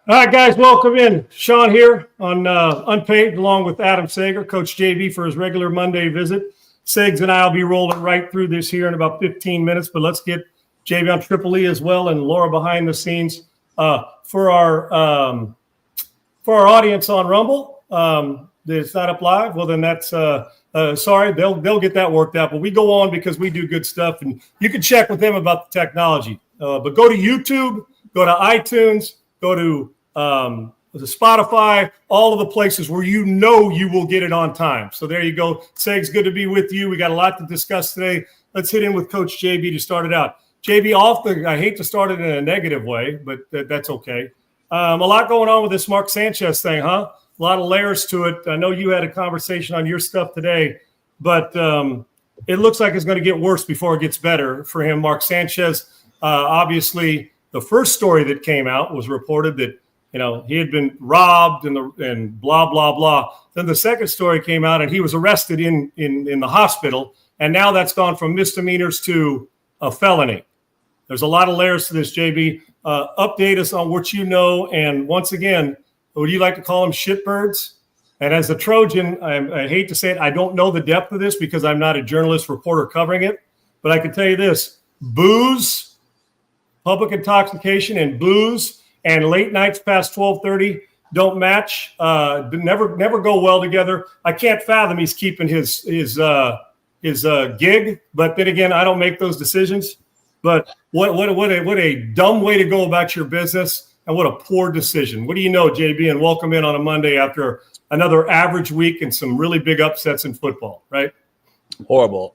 All right, guys, welcome in. Sean here on Unpaid, along with Adam Sager, Coach JB for his regular Monday visit. Segs and I will be rolling right through this here in about 15 minutes, but let's get JB on Triple E as well and Laura behind the scenes. For our audience on Rumble, that's not up live. Well, then that's sorry, they'll get that worked out. But we go on because we do good stuff, and you can check with them about the technology. But go to YouTube, go to iTunes, go to the Spotify, all of the places where you know you will get it on time. So there you go. Segs, good to be with you. We got a lot to discuss today. Let's hit in with Coach JB to start it out. JB, I hate to start it in a negative way, but that's okay. A lot going on with this Mark Sanchez thing, huh? A lot of layers to it. I know you had a conversation on your stuff today, but it looks like it's going to get worse before it gets better for him. Mark Sanchez, obviously, the first story that came out was reported that he had been robbed and blah, blah, blah. Then the second story came out and he was arrested in the hospital. And now that's gone from misdemeanors to a felony. There's a lot of layers to this, JB. Update us on what you know. And once again, would you like to call them shitbirds? And as a Trojan, I hate to say it, I don't know the depth of this because I'm not a journalist reporter covering it. But I can tell you this, booze, public intoxication and booze, and late nights past 12:30 don't match. Never go well together. I can't fathom he's keeping his gig. But then again, I don't make those decisions. But what a dumb way to go about your business, and what a poor decision. What do you know, JB? And welcome in on a Monday after another average week and some really big upsets in football. Right? Horrible.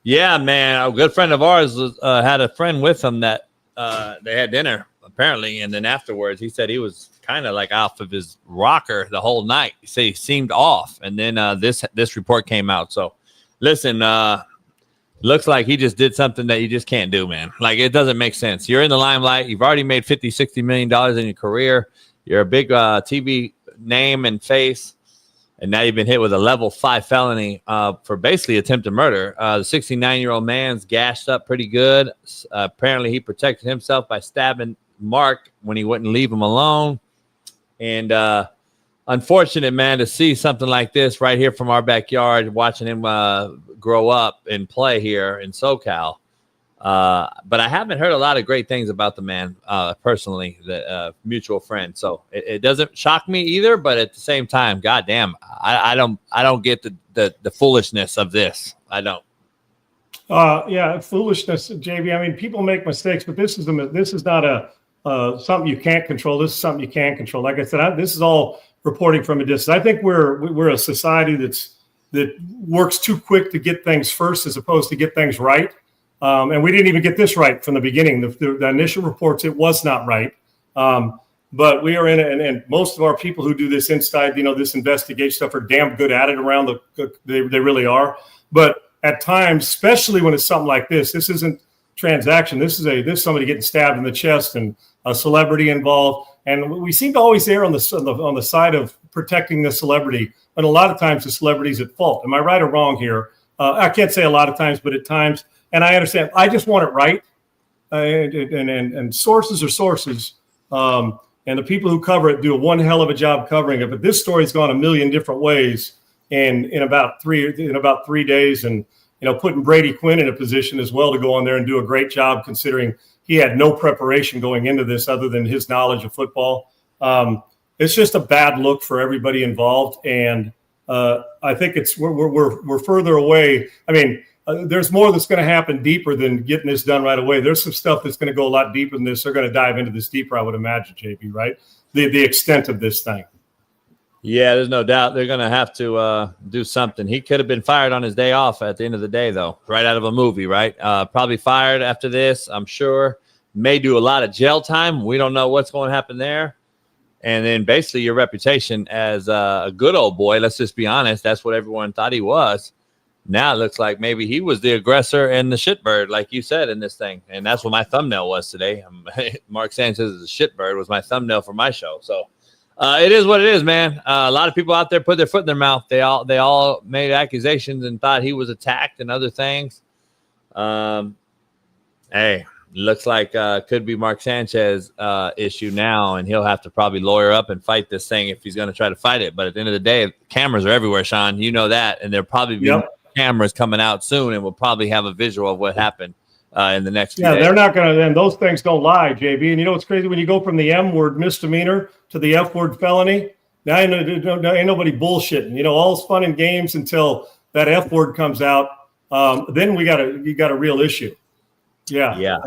Yeah, man. A good friend of ours had a friend with him that they had dinner. Apparently, and then afterwards, he said he was kind of like off of his rocker the whole night. He said he seemed off, and then this report came out. So, listen, looks like he just did something that you just can't do, man. Like, it doesn't make sense. You're in the limelight. You've already made $50-60 million in your career. You're a big TV name and face, and now you've been hit with a level 5 felony for basically attempted murder. The 69-year-old man's gashed up pretty good. Apparently, he protected himself by stabbing Mark when he wouldn't leave him alone. And unfortunate, man, to see something like this right here from our backyard, watching him grow up and play here in SoCal. But I haven't heard a lot of great things about the man personally, the mutual friend. So it doesn't shock me either. But at the same time, goddamn, I don't get the foolishness of this. I don't. Yeah, foolishness, JB. I mean, people make mistakes, but this is not something you can't control. This is something you can control. Like I said, this is all reporting from a distance. I think we're a society that works too quick to get things first as opposed to get things right. And we didn't even get this right from the beginning. The initial reports, it was not right. But we are in it, and most of our people who do this inside, this investigation stuff are damn good at it around they really are. But at times, especially when it's something like this isn't transaction. This is somebody getting stabbed in the chest and a celebrity involved. And we seem to always err on the side of protecting the celebrity, but a lot of times the celebrity's at fault. Am I right or wrong here? I can't say a lot of times, but at times, and I understand. I just want it right. And sources are sources. And the people who cover it do one hell of a job covering it. But this story's gone a million different ways in about 3 days, and putting Brady Quinn in a position as well to go on there and do a great job, considering he had no preparation going into this other than his knowledge of football. It's just a bad look for everybody involved, and I think we're further away. I mean, there's more that's going to happen deeper than getting this done right away. There's some stuff that's going to go a lot deeper than this. They're going to dive into this deeper, I would imagine, JP, right? The extent of this thing. Yeah, there's no doubt they're going to have to do something. He could have been fired on his day off at the end of the day, though, right out of a movie, right? Probably fired after this, I'm sure. May do a lot of jail time. We don't know what's going to happen there. And then basically your reputation as a good old boy, let's just be honest, that's what everyone thought he was. Now it looks like maybe he was the aggressor and the shitbird, like you said in this thing. And that's what my thumbnail was today. Mark Sanchez is a shitbird was my thumbnail for my show. So it is what it is, man. A lot of people out there put their foot in their mouth. They all made accusations and thought he was attacked and other things. Hey, Looks like could be Mark Sanchez issue now, and he'll have to probably lawyer up and fight this thing if he's going to try to fight it. But at the end of the day, cameras are everywhere, Sean. You know that, and there'll probably be cameras coming out soon, and we'll probably have a visual of what happened in the next few days. They're not going to, and those things don't lie, JB. And you know what's crazy? When you go from the M word misdemeanor to the F word felony, now ain't nobody bullshitting. You know, all's fun and games until that F word comes out. Then you got a real issue. Yeah.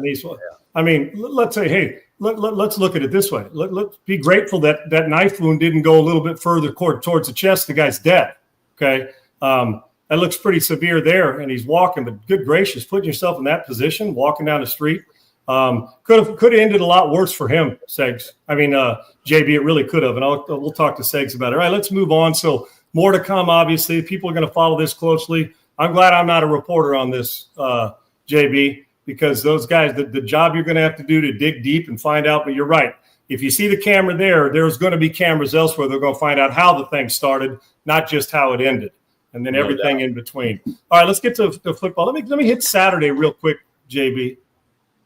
I mean, let's say, hey, let's look at it this way. Let's be grateful that knife wound didn't go a little bit further towards the chest. The guy's dead. Okay. That looks pretty severe there, and he's walking. But good gracious, putting yourself in that position, walking down the street, could have ended a lot worse for him, Segs. I mean, JB, it really could have. And we'll talk to Segs about it. All right, let's move on. So more to come, obviously. People are going to follow this closely. I'm glad I'm not a reporter on this, JB, because those guys, the job you're going to have to do to dig deep and find out. But you're right. If you see the camera there's going to be cameras elsewhere. They're going to find out how the thing started, not just how it ended, and then everything in between. All right, let's get to football. Let me hit Saturday real quick, JB.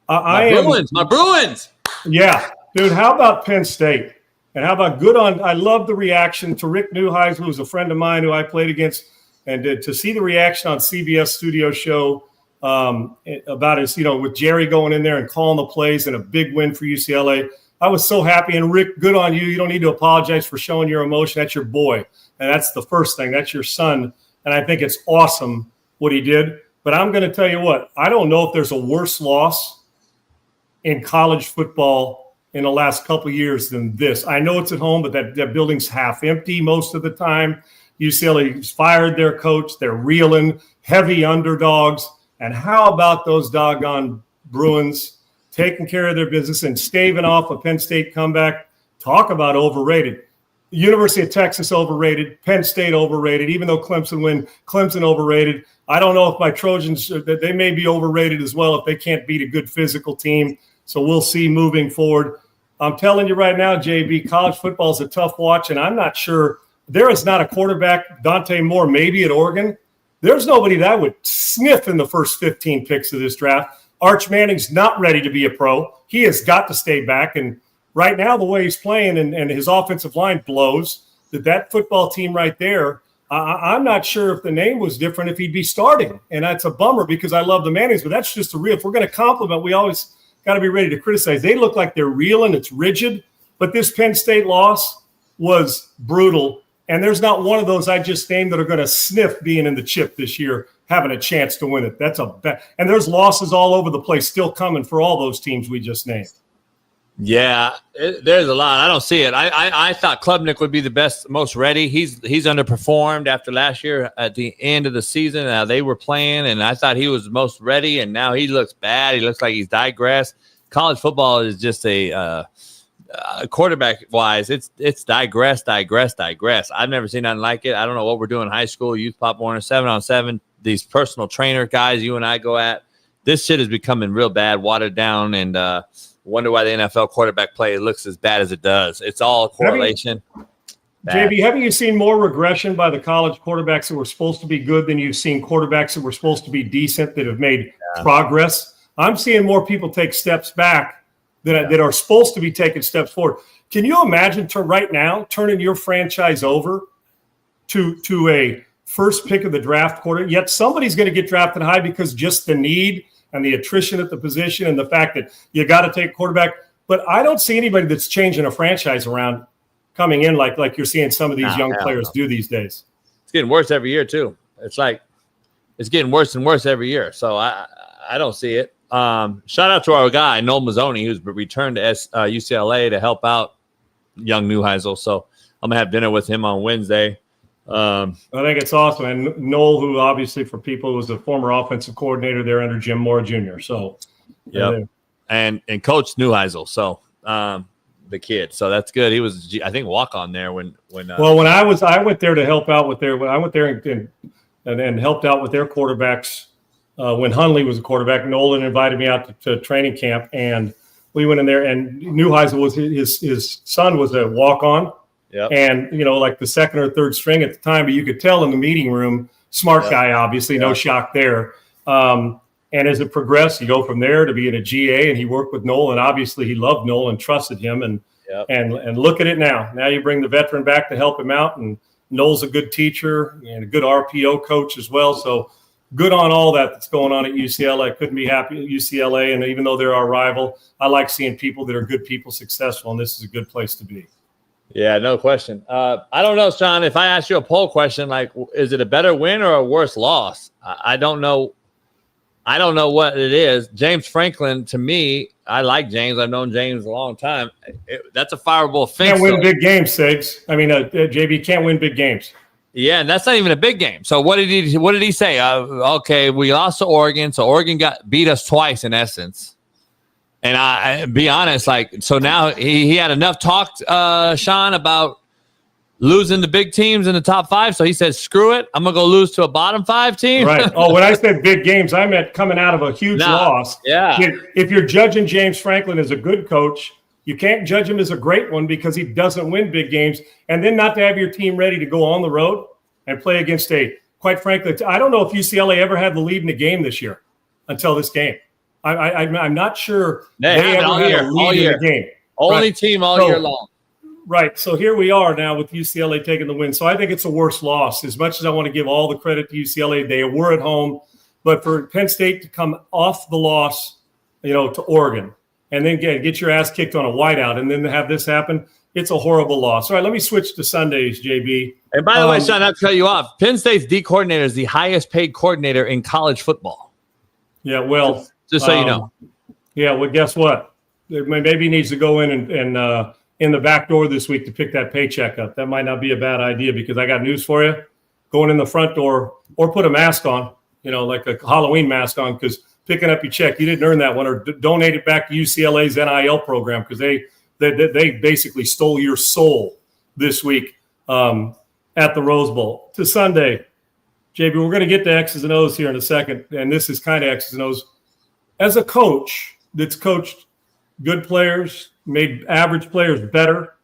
My Bruins. Yeah, dude. How about Penn State? And how about I love the reaction to Rick Neuheisel, who's a friend of mine who I played against, and to see the reaction on CBS Studio Show about his, with Jerry going in there and calling the plays and a big win for UCLA. I was so happy. And Rick, good on you. You don't need to apologize for showing your emotion. That's your boy. And that's the first thing. That's your son. And I think it's awesome what he did. But I'm going to tell you what, I don't know if there's a worse loss in college football in the last couple of years than this. I know it's at home, but that building's half empty most of the time. UCLA fired their coach. They're reeling, heavy underdogs. And how about those doggone Bruins taking care of their business and staving off a Penn State comeback? Talk about overrated. The University of Texas overrated. Penn State overrated. Even though Clemson win, Clemson overrated. I don't know if my Trojans, they may be overrated as well if they can't beat a good physical team. So we'll see moving forward. I'm telling you right now, JB, college football is a tough watch, and I'm not sure. There is not a quarterback, Dante Moore, maybe at Oregon. There's nobody that would sniff in the first 15 picks of this draft. Arch Manning's not ready to be a pro. He has got to stay back. And right now, the way he's playing and his offensive line blows, that football team right there, I'm not sure if the name was different if he'd be starting. And that's a bummer because I love the Mannings, but that's just if we're going to compliment, we always got to be ready to criticize. They look like they're reeling. It's rigid. But this Penn State loss was brutal. And there's not one of those I just named that are going to sniff being in the chip this year, having a chance to win it. That's and there's losses all over the place still coming for all those teams we just named. Yeah, there's a lot. I don't see it. I thought Klubnik would be the best, most ready. He's underperformed after last year at the end of the season. They were playing, and I thought he was most ready, and now he looks bad. He looks like he's digressed. College football is just a quarterback-wise, it's digress. I've never seen nothing like it. I don't know what we're doing in high school, youth Pop Warner, 7-on-7, these personal trainer guys you and I go at. This shit is becoming real bad, watered down, and wonder why the NFL quarterback play looks as bad as it does. It's all a correlation. JB, haven't you seen more regression by the college quarterbacks that were supposed to be good than you've seen quarterbacks that were supposed to be decent that have made progress? I'm seeing more people take steps back that are supposed to be taking steps forward. Can you imagine right now turning your franchise over to a first pick of the draft quarter? Yet somebody's going to get drafted high because just the need and the attrition at the position and the fact that you got to take a quarterback. But I don't see anybody that's changing a franchise around coming in like you're seeing some of these young players do these days. It's getting worse every year too. It's getting worse and worse every year. So I don't see it. Shout out to our guy, Noel Mazzoni, who's returned to UCLA to help out young Neuheisel. So I'm going to have dinner with him on Wednesday. I think it's awesome. And Noel, who obviously for people was a former offensive coordinator there under Jim Moore Jr. So, and Coach Neuheisel. So, the kid. So that's good. He was, I think, walk on there when I went there to help out with and helped out with their quarterbacks. When Hundley was a quarterback, Nolan invited me out to training camp, and we went in there. And Neuheisel was his son was a walk-on, and like the second or third string at the time. But you could tell in the meeting room, smart guy, obviously, no shock there. And as it progressed, you go from there to being a GA, and he worked with Noel, and obviously he loved Noel and trusted him. And look at it now. Now you bring the veteran back to help him out, and Noel's a good teacher and a good RPO coach as well. So good on all that's going on at UCLA. Couldn't be happy at UCLA. And even though they're our rival, I like seeing people that are good people successful, and this is a good place to be. Yeah, no question. I don't know, Sean, if I ask you a poll question, like, is it a better win or a worse loss? I don't know. I don't know what it is. James Franklin, to me, I like James. I've known James a long time. That's a fireable offense. Can't win big games, Sigs. I mean, JB can't win big games. Yeah, and that's not even a big game. So what did he say? Okay, we lost to Oregon, so Oregon beat us twice in essence. And I be honest, like, so now he had enough talk, Sean, about losing the big teams in the top 5. So he said, screw it. I'm going to go lose to a bottom 5 team. Right. Oh, when I said big games, I meant coming out of a huge loss. Yeah. If you're judging James Franklin as a good coach, you can't judge him as a great one because he doesn't win big games. And then not to have your team ready to go on the road and play against quite frankly, I don't know if UCLA ever had the lead in the game this year until this game. I'm not sure they ever had a lead in the game. Only team all year long. Right. So here we are now with UCLA taking the win. So I think it's a worse loss. As much as I want to give all the credit to UCLA, they were at home. But for Penn State to come off the loss, to Oregon, and then get your ass kicked on a whiteout, and then to have this happen, it's a horrible loss. All right, let me switch to Sundays, JB. And by the way, Sean, not to cut you off, Penn State's D coordinator is the highest paid coordinator in college football. Yeah, well. Just so you know. Yeah, well, guess what? Maybe he needs to go in and in the back door this week to pick that paycheck up. That might not be a bad idea because I got news for you. Going in the front door or put a mask on, like a Halloween mask on, because picking up your check, you didn't earn that one, or donate it back to UCLA's NIL program because they basically stole your soul this week at the Rose Bowl. To Sunday, JB, we're going to get to X's and O's here in a second, and this is kind of X's and O's. As a coach that's coached good players, made average players better,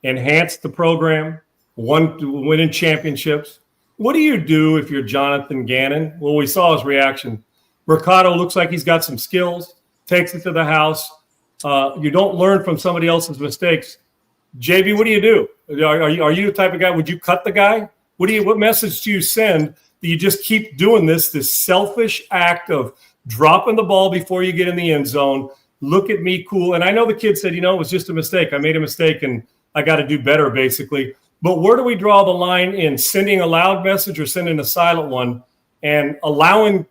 enhanced the program, winning championships, what do you do if you're Jonathan Gannon? Well, we saw his reaction. Mercado looks like he's got some skills, takes it to the house. You don't learn from somebody else's mistakes. JB, what do you do? Are you the type of guy? Would you cut the guy? What message do you send that you just keep doing this selfish act of dropping the ball before you get in the end zone? Look at me, cool. And I know the kid said, it was just a mistake. I made a mistake and I got to do better, basically. But where do we draw the line in sending a loud message or sending a silent one and allowing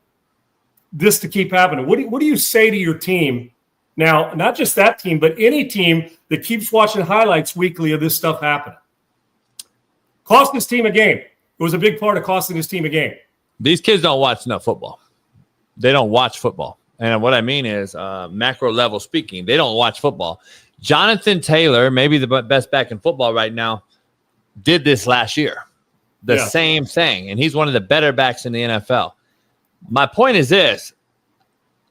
this to keep happening? What do you say to your team? Now, not just that team, but any team that keeps watching highlights weekly of this stuff happening. Cost this team a game. It was a big part of costing this team a game. These kids don't watch enough football. They don't watch football. And what I mean is macro level speaking, they don't watch football. Jonathan Taylor, maybe the best back in football right now, did this last year. The same thing. And he's one of the better backs in the NFL. My point is this.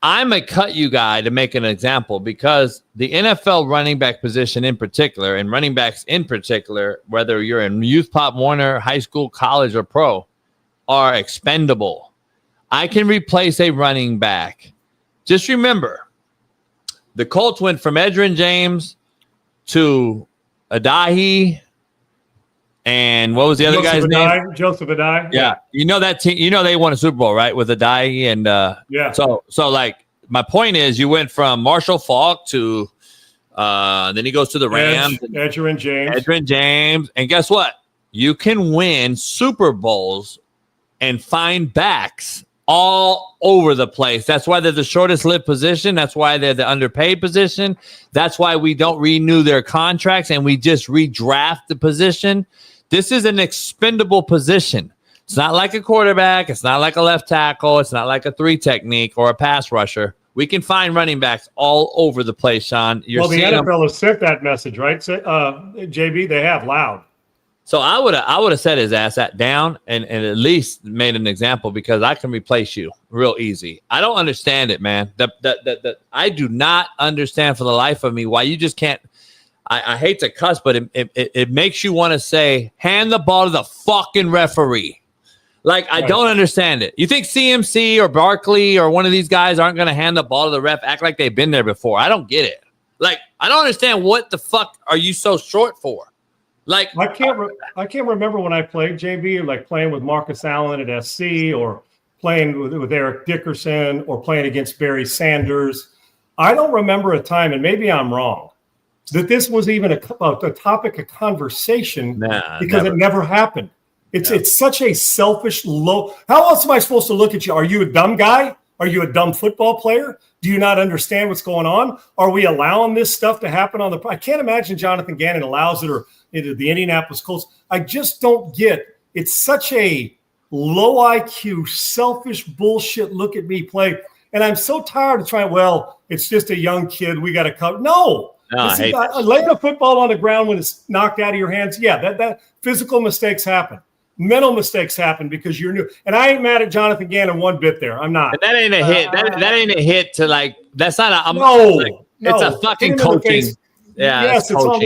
I'm a cut you guy to make an example because the NFL running back position in particular, and running backs in particular, whether you're in youth, Pop Warner, high school, college, or pro, are expendable. I can replace a running back. Just remember, the Colts went from Edgerrin James to Adahi, and what was the other guy's name? Joseph Adahi. Yeah, that team. They won a Super Bowl, right, with Adahi, and So like my point is, you went from Marshall Faulk to then he goes to the Rams. Edgerrin James, and guess what? You can win Super Bowls and find backs all over the place. That's why they're the shortest lived position. That's why they're the underpaid position. That's why we don't renew their contracts and we just redraft the position. This is an expendable position. It's not like a quarterback. It's not like a left tackle. It's not like a 3 technique or a pass rusher. We can find running backs all over the place, Sean. The NFL has sent that message, right? JB, they have loud. So I would have set his ass down and at least made an example because I can replace you real easy. I don't understand it, man. I do not understand for the life of me why you just can't. I hate to cuss, but it makes you want to say, hand the ball to the fucking referee. Like, I Right. don't understand it. You think CMC or Barkley or one of these guys aren't going to hand the ball to the ref, act like they've been there before? I don't get it. Like, I don't understand what the fuck are you so short for? Like, I can't remember when I played JB, like playing with Marcus Allen at SC or playing with Eric Dickerson or playing against Barry Sanders. I don't remember a time, and maybe I'm wrong, that this was even a topic of conversation because it never happened. It's such a selfish, low. How else am I supposed to look at you? Are you a dumb guy? Are you a dumb football player? Do you not understand what's going on? Are we allowing this stuff to happen on the? I can't imagine Jonathan Gannon allows it, or into the Indianapolis Colts. I just don't get. It's such a low IQ, selfish bullshit. Look at me play, and I'm so tired of trying. Well, it's just a young kid. We got to cover. No. Laying a football on the ground when it's knocked out of your hands. Yeah, that physical mistakes happen. Mental mistakes happen because you're new. And I ain't mad at Jonathan Gannon one bit there. I'm not. But that ain't a hit. That ain't a hit to like, that's not a, no. It's a fucking coaching. Yeah, yes, it's all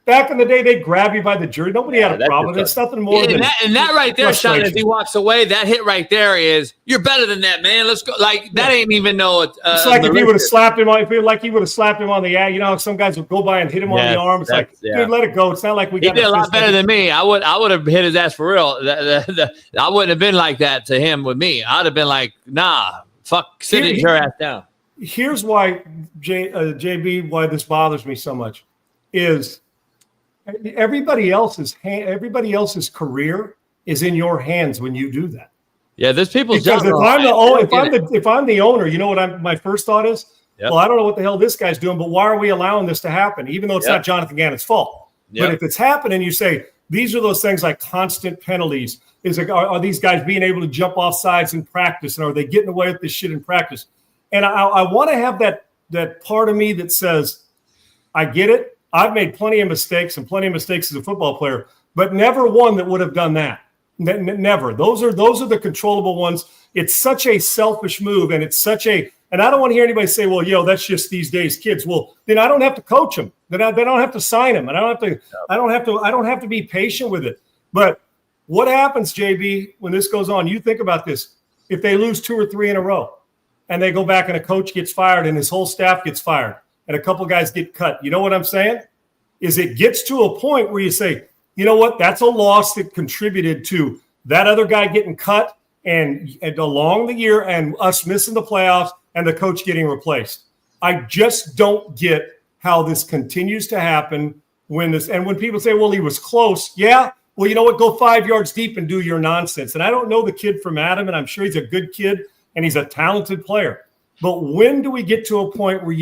back in the day. They grab you by the jersey. Nobody had a problem. It's nothing more than that right there, Sean. As he walks away, that hit right there is you're better than that, man. Let's go. Like that ain't even no. It's like if he would have slapped him on. I feel like he would have slapped him on the you know, some guys would go by and hit him on the arm. It's like, dude, let it go. It's not like we. He did a lot better than me. I would have hit his ass for real. I wouldn't have been like that to him with me. I'd have been like, nah, fuck, sit your ass down. Here's why, JB, why this bothers me so much is everybody else's career is in your hands when you do that. Yeah, there's people's because if I'm the owner, you know what my first thought is? Yep. Well, I don't know what the hell this guy's doing, but why are we allowing this to happen? Even though it's not Jonathan Gannon's fault. Yep. But if it's happening, you say these are those things like constant penalties. Are these guys being able to jump off sides in practice, and are they getting away with this shit in practice? And I want to have that part of me that says, I get it. I've made plenty of mistakes as a football player, but never one that would have done that. Never. Those are the controllable ones. It's such a selfish move, and it's such a. And I don't want to hear anybody say, "Well, that's just these days kids." Well, then I don't have to coach them. Then they don't have to sign them, and I don't have to be patient with it. But what happens, JB, when this goes on? You think about this. If they lose 2 or 3 in a row, and they go back and a coach gets fired and his whole staff gets fired and a couple guys get cut. You know what I'm saying? Is it gets to a point where you say, you know what? That's a loss that contributed to that other guy getting cut and along the year and us missing the playoffs and the coach getting replaced. I just don't get how this continues to happen when people say, well, he was close. Yeah. Well, you know what? Go 5 yards deep and do your nonsense. And I don't know the kid from Adam, and I'm sure he's a good kid. And he's a talented player. But when do we get to a point where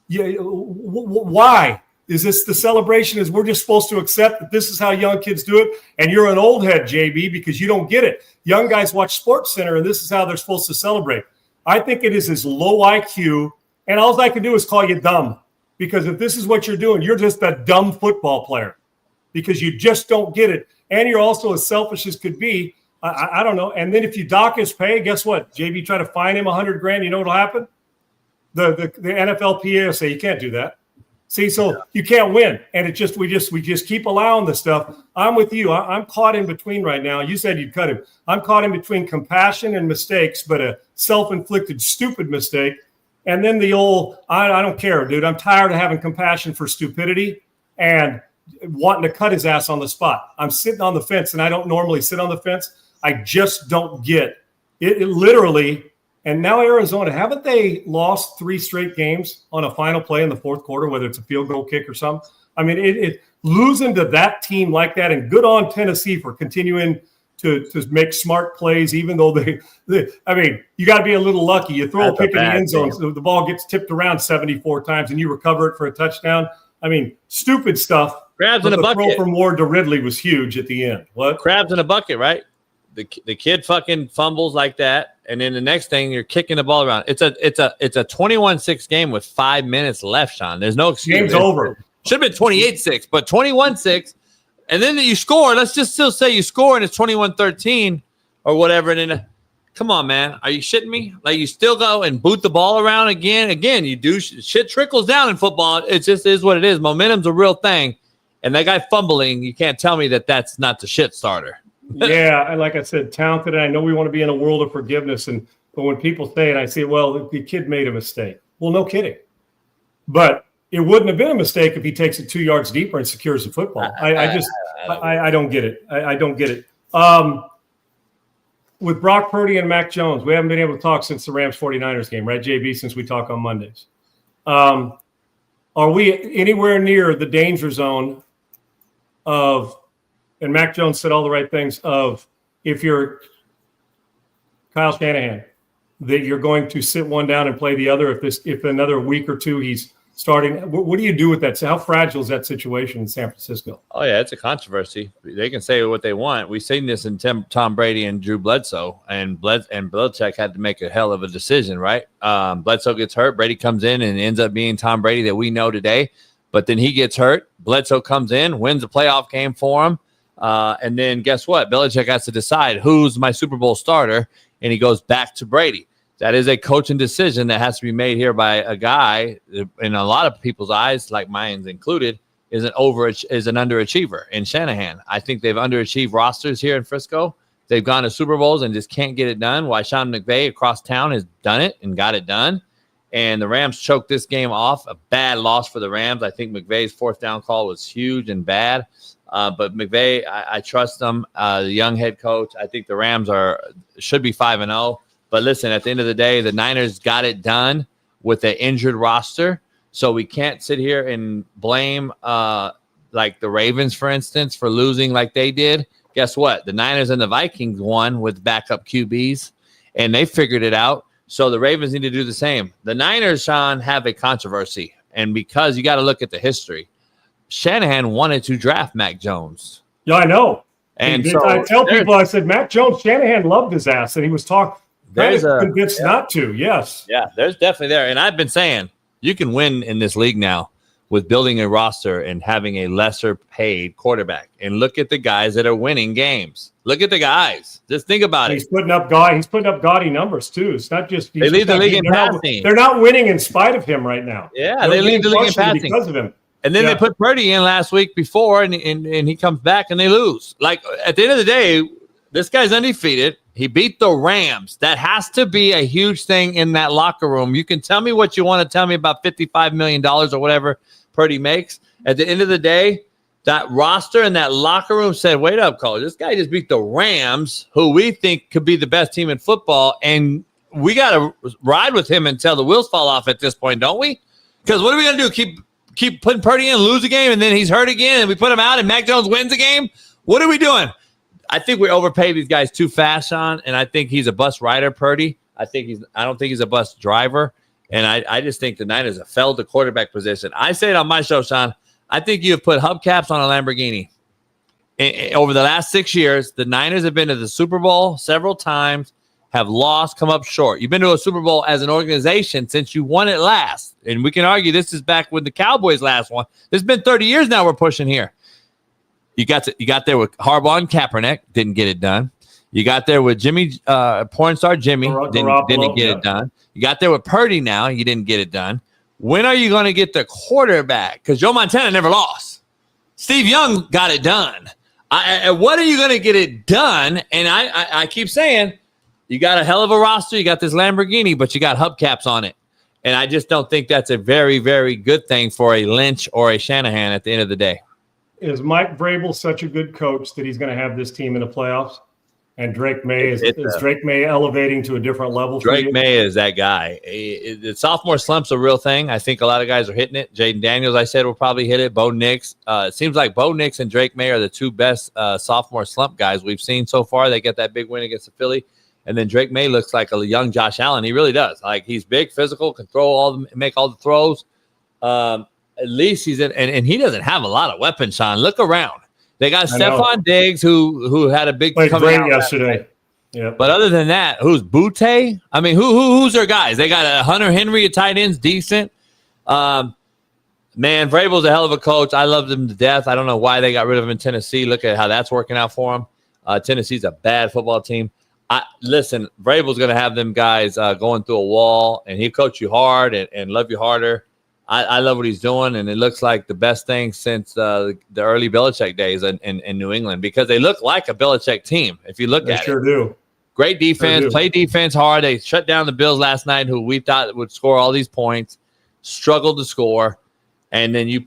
why? Is this the celebration? Is we're just supposed to accept that this is how young kids do it? And you're an old head, JB, because you don't get it. Young guys watch Sports Center, and this is how they're supposed to celebrate. I think it is this low IQ, and all I can do is call you dumb. Because if this is what you're doing, you're just a dumb football player. Because you just don't get it. And you're also as selfish as could be. I don't know. And then if you dock his pay, guess what? JB try to fine him $100,000. You know what'll happen? The NFLPA will say you can't do that. See, so you can't win, and we just keep allowing this stuff. I'm with you. I'm caught in between right now. You said you'd cut him. I'm caught in between compassion and mistakes, but a self-inflicted stupid mistake, and then the old I don't care, dude. I'm tired of having compassion for stupidity and wanting to cut his ass on the spot. I'm sitting on the fence, and I don't normally sit on the fence. I just don't get it literally. And now Arizona, haven't they lost 3 straight games on a final play in the fourth quarter, whether it's a field goal kick or something? I mean, it losing to that team like that, and good on Tennessee for continuing to make smart plays, even though I mean, you got to be a little lucky. You throw a pick in the end zone, so the ball gets tipped around 74 times, and you recover it for a touchdown. I mean, stupid stuff. Crabs in a bucket. The throw from Ward to Ridley was huge at the end. What? Crabs in a bucket, right? The kid fucking fumbles like that, and then the next thing you're kicking the ball around. It's a 21-6 game with 5 minutes left, Sean. There's no excuse. Game's over. Should have been 28-6, but 21-6, and then you score. Let's just still say you score and it's 21-13 or whatever. And then, come on, man, are you shitting me? Like, you still go and boot the ball around again. You do shit trickles down in football. It just is what it is. Momentum's a real thing, and that guy fumbling, you can't tell me that that's not the shit starter. Yeah, and like I said, talented. And I know we want to be in a world of forgiveness, but when people say it, I say, well, the kid made a mistake. Well, no kidding. But it wouldn't have been a mistake if he takes it 2 yards deeper and secures the football. I don't get it. I don't get it. With Brock Purdy and Mac Jones, we haven't been able to talk since the Rams 49ers game, right, JB, since we talk on Mondays. Are we anywhere near the danger zone of, and Mac Jones said all the right things, of if you're Kyle Shanahan, that you're going to sit one down and play the other if another week or two he's starting? What do you do with that? So how fragile is that situation in San Francisco? Oh, yeah, it's a controversy. They can say what they want. We've seen this in Tom Brady and Drew Bledsoe, and Belichick had to make a hell of a decision, right? Bledsoe gets hurt. Brady comes in and ends up being Tom Brady that we know today. But then he gets hurt. Bledsoe comes in, wins a playoff game for him. And then guess what? Belichick has to decide who's my Super Bowl starter, and he goes back to Brady. That is a coaching decision that has to be made here by a guy, in a lot of people's eyes, like mine included, is an underachiever in Shanahan. I think they've underachieved rosters here in Frisco. They've gone to Super Bowls and just can't get it done. While Sean McVay across town has done it and got it done. And the Rams choked this game off. A bad loss for the Rams. I think McVay's fourth down call was huge and bad. But McVay, I trust them. The young head coach. I think the Rams should be 5-0. But listen, at the end of the day, the Niners got it done with an injured roster. So we can't sit here and blame like the Ravens, for instance, for losing like they did. Guess what? The Niners and the Vikings won with backup QBs, and they figured it out. So the Ravens need to do the same. The Niners, Sean, have a controversy. And because you got to look at the history, Shanahan wanted to draft Mac Jones. Yeah, I know. And so I tell people, I said, Mac Jones, Shanahan loved his ass, and he was convinced not to. Yes. Yeah, there's definitely there. And I've been saying you can win in this league now with building a roster and having a lesser paid quarterback. And look at the guys that are winning games. Look at the guys. Just think about it. He's putting up gaudy numbers too. It's not just they lead the league in passing. They're not winning in spite of him right now. Yeah, they lead the league in passing because of him. And then they put Purdy in last week before, and he comes back and they lose. Like, at the end of the day, this guy's undefeated. He beat the Rams. That has to be a huge thing in that locker room. You can tell me what you want to tell me about $55 million or whatever Purdy makes. At the end of the day, that roster and that locker room said, wait up, coach. This guy just beat the Rams, who we think could be the best team in football, and we got to ride with him until the wheels fall off at this point, don't we? Because what are we going to do? Keep putting Purdy in, lose a game, and then he's hurt again, and we put him out, and Mac Jones wins a game? What are we doing? I think we overpay these guys too fast, Sean, and I think he's a bus rider, Purdy. I don't think he's a bus driver, and I just think the Niners have failed the quarterback position. I say it on my show, Sean. I think you have put hubcaps on a Lamborghini. Over the last 6 years, the Niners have been to the Super Bowl several times, have lost, come up short. You've been to a Super Bowl as an organization since you won it last, and we can argue this is back when the Cowboys last won. This has been 30 years now we're pushing here. You got there with Harbaugh and Kaepernick, didn't get it done. You got there with porn star Jimmy, didn't get it done. You got there with Purdy now, you didn't get it done. When are you going to get the quarterback? Because Joe Montana never lost. Steve Young got it done. What are you going to get it done? And I keep saying, you got a hell of a roster. You got this Lamborghini, but you got hubcaps on it. And I just don't think that's a very, very good thing for a Lynch or a Shanahan at the end of the day. Is Mike Vrabel such a good coach that he's going to have this team in the playoffs? And Drake May, is Drake May elevating to a different level? Drake May is that guy. The sophomore slump's a real thing. I think a lot of guys are hitting it. Jaden Daniels, I said, will probably hit it. Bo Nix. It seems like Bo Nix and Drake May are the two best sophomore slump guys we've seen so far. They get that big win against the Philly. And then Drake May looks like a young Josh Allen. He really does. Like, he's big, physical, can make all the throws. At least he's in, and he doesn't have a lot of weapons, Sean. Look around. They got Stephon Diggs, who had a big played great yesterday. Yeah. But other than that, who's Butte? I mean, who's their guys? They got a Hunter Henry, a tight end's decent. Man, Vrabel's a hell of a coach. I love him to death. I don't know why they got rid of him in Tennessee. Look at how that's working out for him. Tennessee's a bad football team. Listen, Vrabel's going to have them guys going through a wall, and he'll coach you hard and love you harder. I love what he's doing, and it looks like the best thing since the early Belichick days in New England, because they look like a Belichick team. If you look They at sure it, do. great defense, Sure do. play defense hard. They shut down the Bills last night, who we thought would score all these points, struggled to score, and then you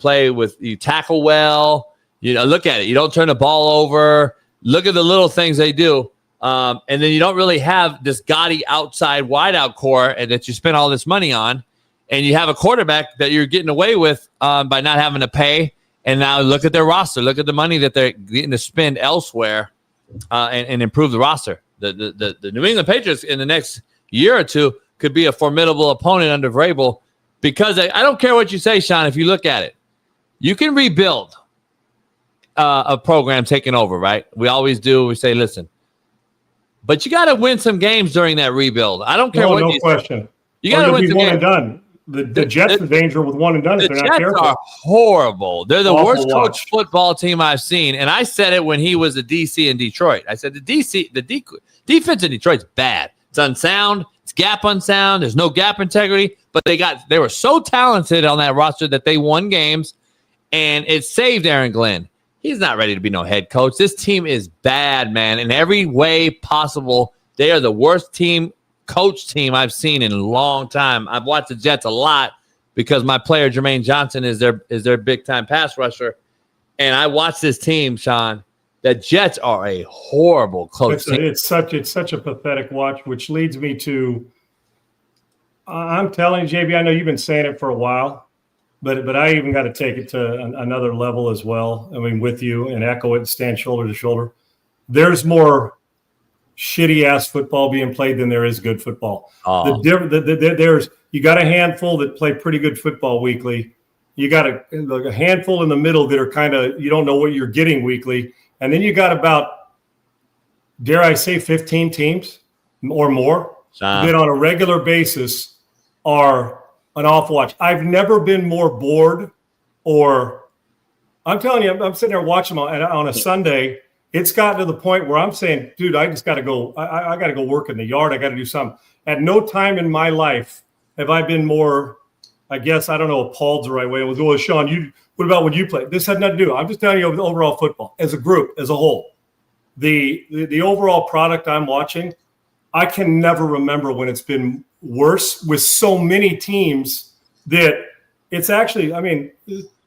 tackle well. Look at it. You don't turn the ball over. Look at the little things they do. And then you don't really have this gaudy outside wideout core and that you spend all this money on. And you have a quarterback that you're getting away with by not having to pay. And now look at their roster. Look at the money that they're getting to spend elsewhere and improve the roster. The New England Patriots in the next year or two could be a formidable opponent under Vrabel, because I don't care what you say, Sean. If you look at it, you can rebuild a program taking over, right? We always do. We say, listen, but you got to win some games during that rebuild. I don't care what no you question. say. You got to win some one games. And done. The Jets are danger with one and done if they're not careful. The Jets are horrible. They're the Awful worst watch. coached football team I've seen. And I said it when he was the DC in Detroit. I said the defense in Detroit's bad. It's unsound. It's gap unsound. There's no gap integrity. But they were so talented on that roster that they won games, and it saved Aaron Glenn. He's not ready to be no head coach. This team is bad, man. In every way possible, they are the worst coach team I've seen in a long time. I've watched the Jets a lot because my player Jermaine Johnson is their big time pass rusher, and I watch this team, Sean. The Jets are a horrible coach team. It's such a pathetic watch, which leads me to. I'm telling you, JB, I know you've been saying it for a while, but I even got to take it to another level as well. I mean, with you and echo it and stand shoulder to shoulder. There's more shitty ass football being played than there is good football. Oh. There's you got a handful that play pretty good football weekly. You got a handful in the middle that are kind of, you don't know what you're getting weekly, and then you got about, dare I say, 15 teams or more that on a regular basis are an awful watch. I've never been more bored, or I'm telling you, I'm sitting there watching them on a Sunday. It's gotten to the point where I'm saying, dude, I just got to go. I got to go work in the yard. I got to do something. At no time in my life have I been more, I guess, I don't know, appalled's the right way. It was, well, Sean, what about when you played? This had nothing to do. I'm just telling you, the overall football as a group, as a whole, the overall product I'm watching, I can never remember when it's been worse with so many teams that it's actually, I mean,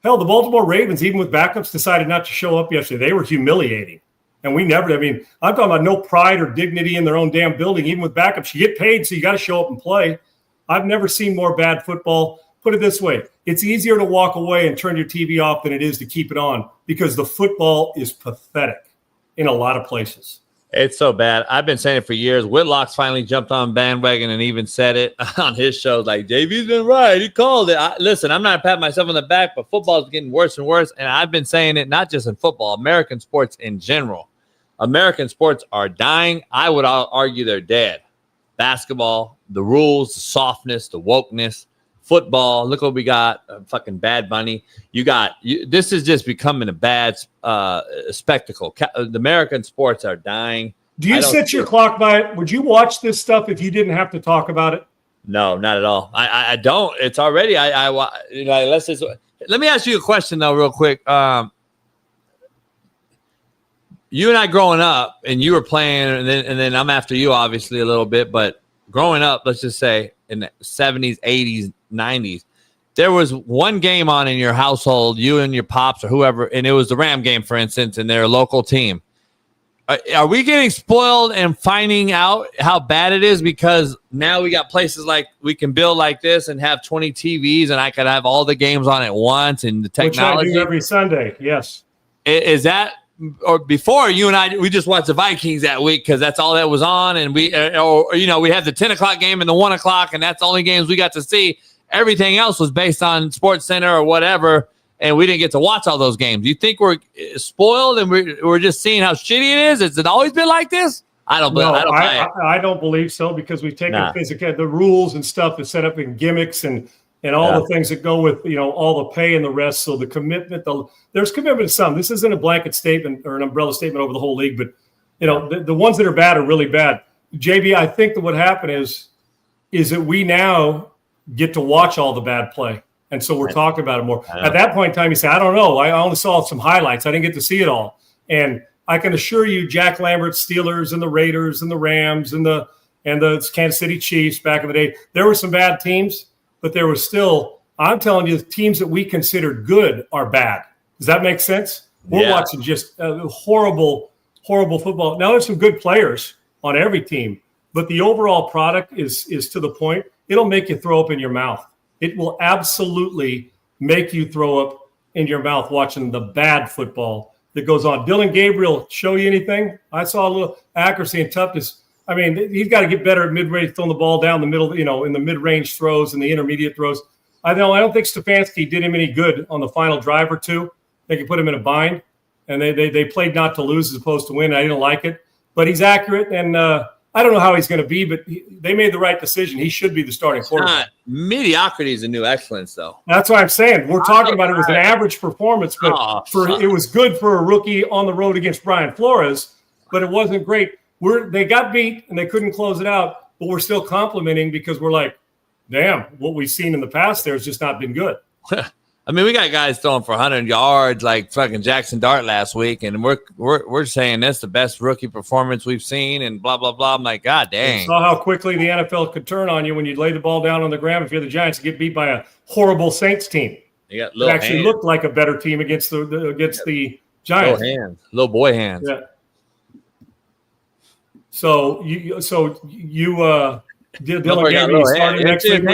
hell, the Baltimore Ravens, even with backups, decided not to show up yesterday. They were humiliating. And we never, I mean, I'm talking about no pride or dignity in their own damn building, even with backups. You get paid, so you got to show up and play. I've never seen more bad football. Put it this way. It's easier to walk away and turn your TV off than it is to keep it on, because the football is pathetic in a lot of places. It's so bad. I've been saying it for years. Whitlock's finally jumped on bandwagon and even said it on his show. Like, JV's been right. He called it. Listen, I'm not patting myself on the back, but football is getting worse and worse. And I've been saying it not just in football, American sports in general. American sports are dying. I would argue they're dead. Basketball, the rules, the softness, the wokeness. Football, look what we got. Fucking Bad Bunny. This is just becoming a bad spectacle. The American sports are dying. Do you set your clock by it? Would you watch this stuff if you didn't have to talk about it? No, not at all. I don't. It's already. Let me ask you a question though, real quick. You and I growing up, and you were playing, and then I'm after you, obviously, a little bit. But growing up, let's just say in the 70s, 80s, 90s, there was one game on in your household, you and your pops or whoever, and it was the Ram game, for instance, and their local team. Are we getting spoiled and finding out how bad it is because now we got places like we can build like this and have 20 TVs, and I could have all the games on at once, and the technology. Which I do every Sunday, yes. Is that, or before you and I, we just watched the Vikings that week because that's all that was on, and we had the 10 o'clock game and the 1 o'clock, and that's the only games we got to see. Everything else was based on Sports Center or whatever, and we didn't get to watch all those games. You think we're spoiled and we're just seeing how shitty it is? Has it always been like this? I don't believe so, because we've taken the rules and stuff is set up in gimmicks and all the things that go with, all the pay and the rest. So the commitment, there's commitment to some. This isn't a blanket statement or an umbrella statement over the whole league, but the ones that are bad are really bad. JB, I think that what happened is that we now get to watch all the bad play. And so we're talking about it more. At that point in time, you say, I don't know. I only saw some highlights. I didn't get to see it all. And I can assure you, Jack Lambert's Steelers and the Raiders and the Rams and the Kansas City Chiefs back in the day, there were some bad teams, but there were still, I'm telling you, the teams that we considered good are bad. Does that make sense? We're watching just horrible football. Now, there's some good players on every team, but the overall product is to the point. It'll make you throw up in your mouth. It will absolutely make you throw up in your mouth watching the bad football that goes on. Dylan Gabriel show you anything? I saw a little accuracy and toughness. I mean, he's got to get better at mid-range, throwing the ball down the middle, in the mid-range throws and the intermediate throws. I don't think Stefanski did him any good on the final drive or two. They could put him in a bind, and they played not to lose as opposed to win. I didn't like it, but he's accurate, and I don't know how he's going to be, but they made the right decision. He should be the starting quarterback. Mediocrity is the new excellence, though. That's what I'm saying. We're talking about it was an average performance, but it was good for a rookie on the road against Brian Flores, but it wasn't great. They got beat, and they couldn't close it out, but we're still complimenting because we're like, damn, what we've seen in the past there has just not been good. I mean, we got guys throwing for 100 yards like fucking Jackson Dart last week, and we're saying that's the best rookie performance we've seen, and blah blah blah. I'm like, God dang! You saw how quickly the NFL could turn on you when you lay the ball down on the ground. If you're the Giants, you get beat by a horrible Saints team. You got it actually looked like a better team against the Giants. Little boy hands. Yeah. So you Dylan Gabriel starting next week.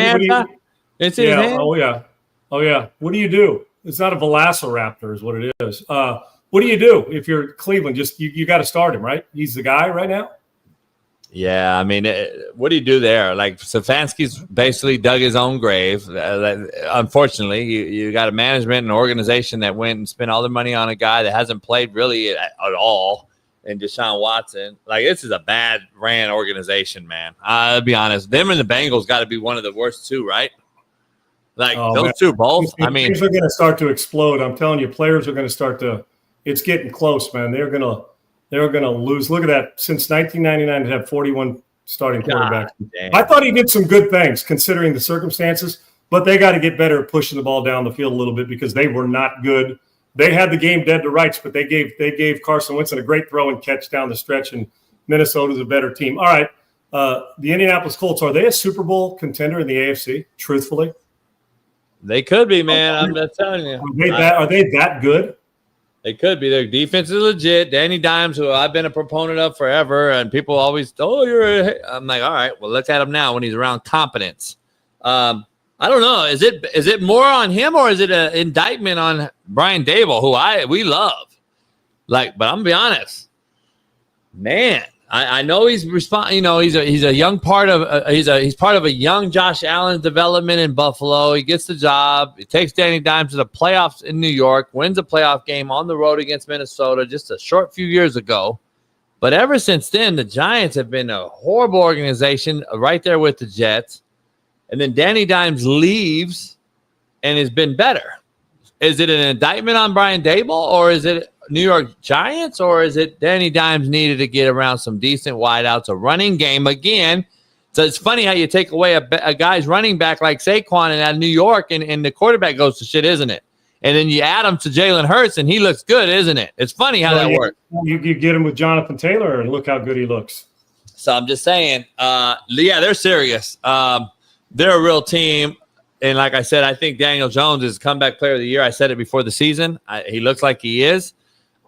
Oh yeah. What do you do? It's not a Velociraptor, is what it is. What do you do if you're Cleveland? Just you got to start him, right? He's the guy right now. Yeah, I mean, what do you do there? Like Stefanski's basically dug his own grave. Unfortunately, you got a management and organization that went and spent all their money on a guy that hasn't played really at all. And Deshaun Watson, like, this is a bad ran organization, man. I'll be honest. Them and the Bengals got to be one of the worst two, right? Like those two both. I mean, things are going to start to explode. I'm telling you, players are going to start to. It's getting close, man. They're going to lose. Look at that. Since 1999, they have 41 starting quarterbacks. I thought he did some good things considering the circumstances, but they got to get better at pushing the ball down the field a little bit because they were not good. They had the game dead to rights, but they gave Carson Wentz a great throw and catch down the stretch, and Minnesota's a better team. All right, the Indianapolis Colts, are they a Super Bowl contender in the AFC? Truthfully, they could be, man. I'm not telling you. Are they that good? They could be. Their defense is legit. Danny Dimes, who I've been a proponent of forever, and people always, I'm like, all right, well, look at him now when he's around competence. I don't know. Is it more on him or is it an indictment on Brian Dable, who we love? Like, but I'm gonna be honest, man. I know he's he's a young part of he's part of a young Josh Allen's development in Buffalo. He gets the job. He takes Danny Dimes to the playoffs in New York, wins a playoff game on the road against Minnesota just a short few years ago. But ever since then, the Giants have been a horrible organization, right there with the Jets. And then Danny Dimes leaves and has been better. Is it an indictment on Brian Dable, or is it New York Giants, or is it Danny Dimes needed to get around some decent wideouts, a running game again? So it's funny how you take away a guy's running back like Saquon and out New York, and the quarterback goes to shit, isn't it? And then you add him to Jalen Hurts, and he looks good, isn't it? It's funny how that works. You get him with Jonathan Taylor, and look how good he looks. So I'm just saying, they're serious. They're a real team. And like I said, I think Daniel Jones is comeback player of the year. I said it before the season. He looks like he is.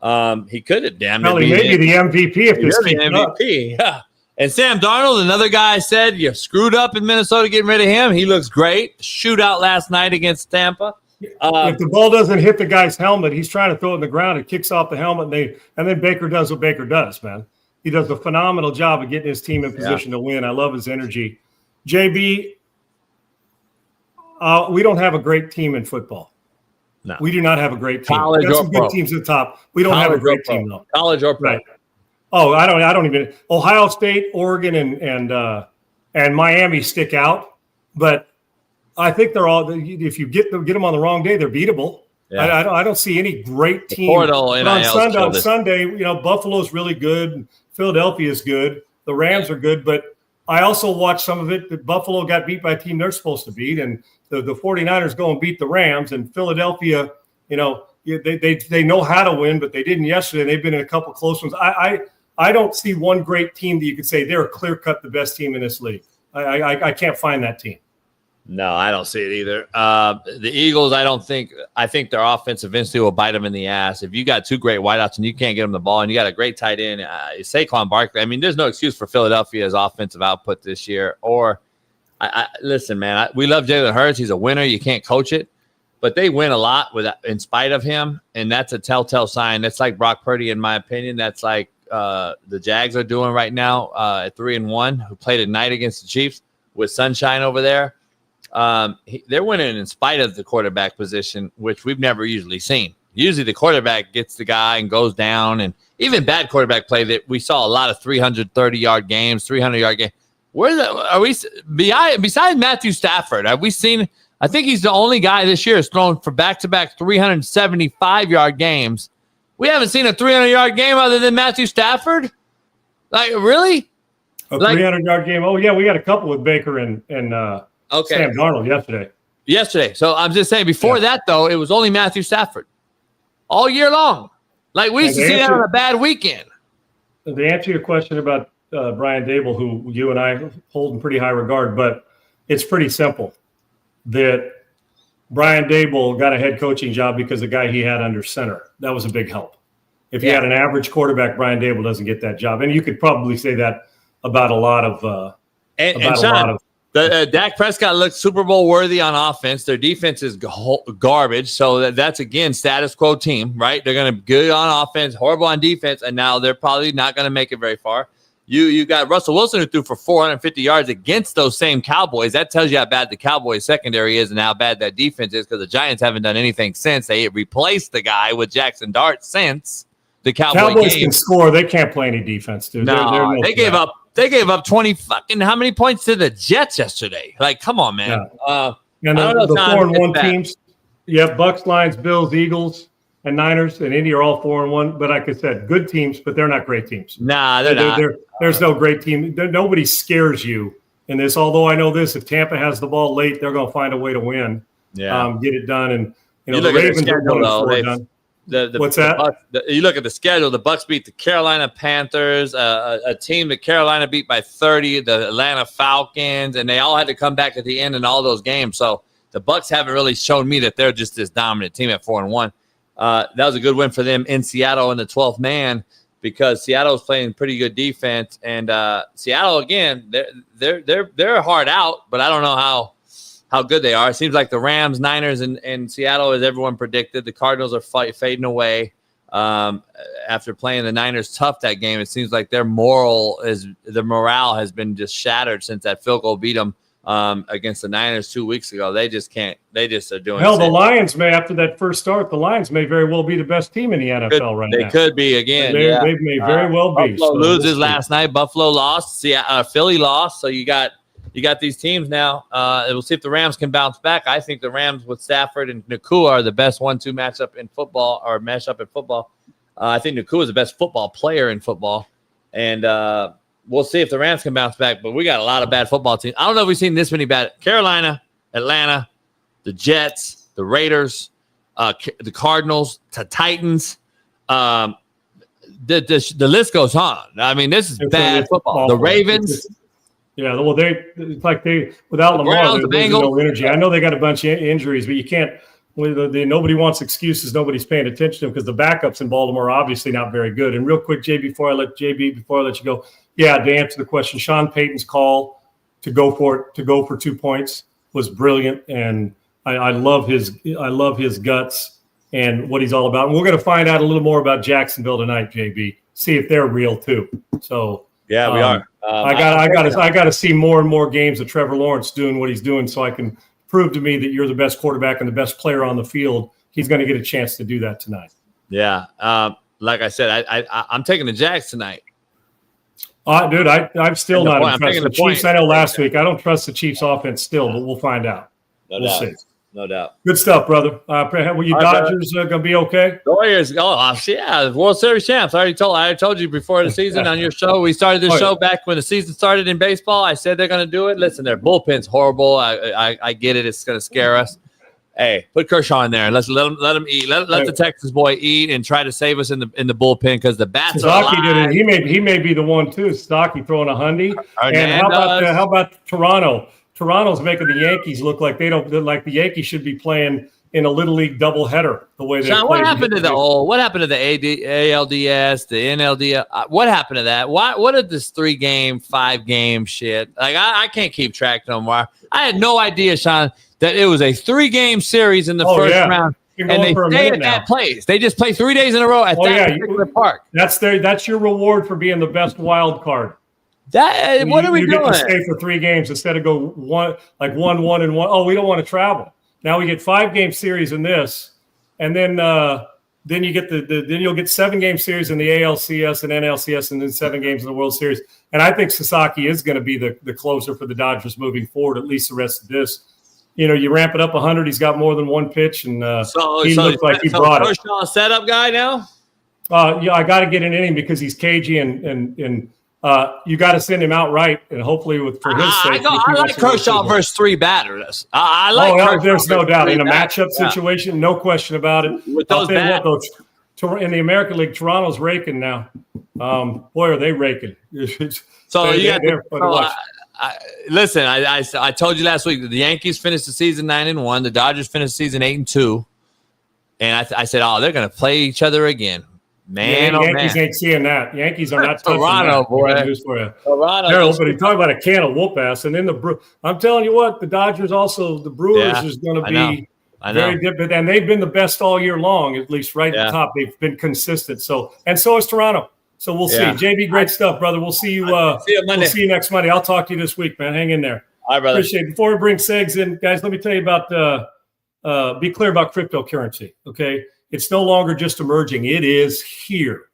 He could have damn near he may be the MVP if this keeps MVP. Yeah. And Sam Darnold, another guy, I said you screwed up in Minnesota getting rid of him. He looks great. Shootout last night against Tampa. If the ball doesn't hit the guy's helmet, he's trying to throw it in the ground. It kicks off the helmet, and then Baker does what Baker does, man. He does a phenomenal job of getting his team in position to win. I love his energy. JB, we don't have a great team in football. No. We do not have a great team. College We've got or some pro. good teams at the top. We don't have a great team, though. College or pro. Right. Oh, I don't even – Ohio State, Oregon, and Miami stick out. But I think they're all – if you get them on the wrong day, they're beatable. Yeah. I don't see any great team. On Sunday, Buffalo's really good. Philadelphia is good. The Rams are good. But I also watched some of it. That Buffalo got beat by a team they're supposed to beat, and the 49ers go and beat the Rams, and Philadelphia, they know how to win, but they didn't yesterday. They've been in a couple close ones. I don't see one great team that you could say they're clear-cut the best team in this league. I can't find that team. No, I don't see it either. The Eagles, I think their offense eventually will bite them in the ass. If you got two great wideouts and you can't get them the ball and you got a great tight end, Saquon Barkley, I mean, there's no excuse for Philadelphia's offensive output this year. Or, listen, man, we love Jalen Hurts. He's a winner. You can't coach it. But they win a lot in spite of him, and that's a telltale sign. That's like Brock Purdy, in my opinion. That's like the Jags are doing right now at 3-1, who played at night against the Chiefs with sunshine over there. They're winning in spite of the quarterback position, which we've never usually seen. Usually the quarterback gets the guy and goes down, and even bad quarterback play that we saw a lot of 330-yard games, 300-yard games. Besides Matthew Stafford, have we seen – I think he's the only guy this year who's thrown for back-to-back 375-yard games. We haven't seen a 300-yard game other than Matthew Stafford? Like, really? A 300-yard game? Oh, yeah, we got a couple with Baker and Sam Darnold yesterday. So I'm just saying, before that, though, it was only Matthew Stafford all year long. Like, we used to see that on a bad weekend. To answer your question about Brian Dable, who you and I hold in pretty high regard, but it's pretty simple. That Brian Dable got a head coaching job because the guy he had under center. That was a big help. If you had an average quarterback, Brian Dable doesn't get that job. And you could probably say that about a lot of Dak Prescott looks Super Bowl worthy on offense. Their defense is garbage. So that's, again, status quo team, right? They're going to be good on offense, horrible on defense, and now they're probably not going to make it very far. You got Russell Wilson, who threw for 450 yards against those same Cowboys. That tells you how bad the Cowboys secondary is and how bad that defense is, because the Giants haven't done anything since. They replaced the guy with Jackson Dart since the Cowboys can score. They can't play any defense, dude. No, they gave up. They gave up 20 fucking how many points to the Jets yesterday? Like, come on, man. Yeah. And the 4-1 teams, Bucks, Lions, Bills, Eagles, and Niners and Indy are all 4-1. But like I said, good teams, but they're not great teams. Nah, they're not. There's no great team. Nobody scares you in this. Although I know this, if Tampa has the ball late, they're going to find a way to win. Yeah, get it done. And the Ravens are going to done. What's that? You look at the schedule. The Bucks beat the Carolina Panthers, a team that Carolina beat by 30, the Atlanta Falcons, and they all had to come back at the end in all those games. So the Bucks haven't really shown me that they're just this dominant team at 4-1. That was a good win for them in Seattle in the 12th man, because Seattle's playing pretty good defense, and Seattle, again, they're hard out, but I don't know how good they are. It seems like the Rams, Niners, and Seattle, as everyone predicted, the Cardinals are fading away after playing the Niners tough that game. It seems like their morale has been just shattered since that field goal beat them against the Niners 2 weeks ago. They just can't. They just are doing. Hell, the Lions may, after that first start, the Lions may very well be the best team in the NFL right now. They could be again. They may very well be. Buffalo loses last night. Buffalo lost. Philly lost. So you got these teams now. We'll see if the Rams can bounce back. I think the Rams with Stafford and Nakua are the best 1-2 matchup in football, or mashup in football. I think Nakua is the best football player in football, and we'll see if the Rams can bounce back. But we got a lot of bad football teams. I don't know if we've seen this many bad. Carolina, Atlanta, the Jets, the Raiders, the Cardinals, the Titans. The list goes on. I mean, this is bad football. The Ravens. Yeah, well, it's like without Lamar, there's no energy. I know they got a bunch of injuries, but you can't. Nobody wants excuses. Nobody's paying attention to them because the backups in Baltimore are obviously not very good. And real quick, before I let you go, to answer the question, Sean Payton's call to go for 2 points was brilliant, and I love his guts and what he's all about. And we're going to find out a little more about Jacksonville tonight, JB. See if they're real too. So. Yeah, we are. I got to see more and more games of Trevor Lawrence doing what he's doing, so I can prove to me that you're the best quarterback and the best player on the field. He's going to get a chance to do that tonight. Yeah, like I said, I'm taking the Jags tonight. Dude, I'm still not impressed with the Chiefs. I know last week I don't trust the Chiefs' offense still, but we'll find out. No No doubt. Good stuff, brother. Were you Dodgers going to be okay? Warriors. Yeah, World Series champs. I told you before the season on your show. We started this show back when the season started in baseball. I said they're going to do it. Listen, their bullpen's horrible. I get it. It's going to scare us. Hey, put Kershaw in there and let him eat. Let the Texas boy eat and try to save us in the bullpen because the bats are alive. Did it. He may be the one too. Sasaki throwing a hundy. And how about Toronto? Toronto's making the Yankees look like they don't like the Yankees should be playing in a little league doubleheader the way they. What happened to the ALDS, the NLDS? What happened to that? What is this 3-game, 5-game shit? Like I can't keep track no more. I had no idea, Sean, that it was a 3-game series in the first round, and they stay at that place. They just play 3 days in a row at that particular park. That's your reward for being the best wild card. What are we doing? You get to stay for 3 games instead of go 1-1 and 1. Oh, we don't want to travel. Now we get 5-game series in this, and then you get then you'll get 7-game series in the ALCS and NLCS, and then 7 games in the World Series. And I think Sasaki is going to be the closer for the Dodgers moving forward, at least the rest of this. You ramp it up 100. He's got more than one pitch, and he looks like he brought it. Kershaw, setup guy now. I got to get an inning because he's cagey and you got to send him out right, and hopefully for his sake. I like Kershaw versus 3 batters. I like. Kershaw there's no doubt in a matchup situation, no question about it. With those bats. In the American League, Toronto's raking now. Boy, are they raking! Listen, I told you last week that the Yankees finished the season 9-1, the Dodgers finished the season 8-2, and I said, they're going to play each other again. Yankees ain't seeing that. Yankees are not touching Toronto, that. boy. Toronto. But he's talking about a can of whoop ass. And then I'm telling you what, the Dodgers also, the Brewers is going to be very different. And they've been the best all year long, at least right at the top. They've been consistent. So is Toronto. So we'll see. JB, great stuff, brother. We'll see you. See you Monday. We'll see you next Monday. I'll talk to you this week, man. Hang in there. All right, brother. Appreciate it. Before we bring Segs in, guys, let me tell you about be clear about cryptocurrency, okay? It's no longer just emerging. It is here.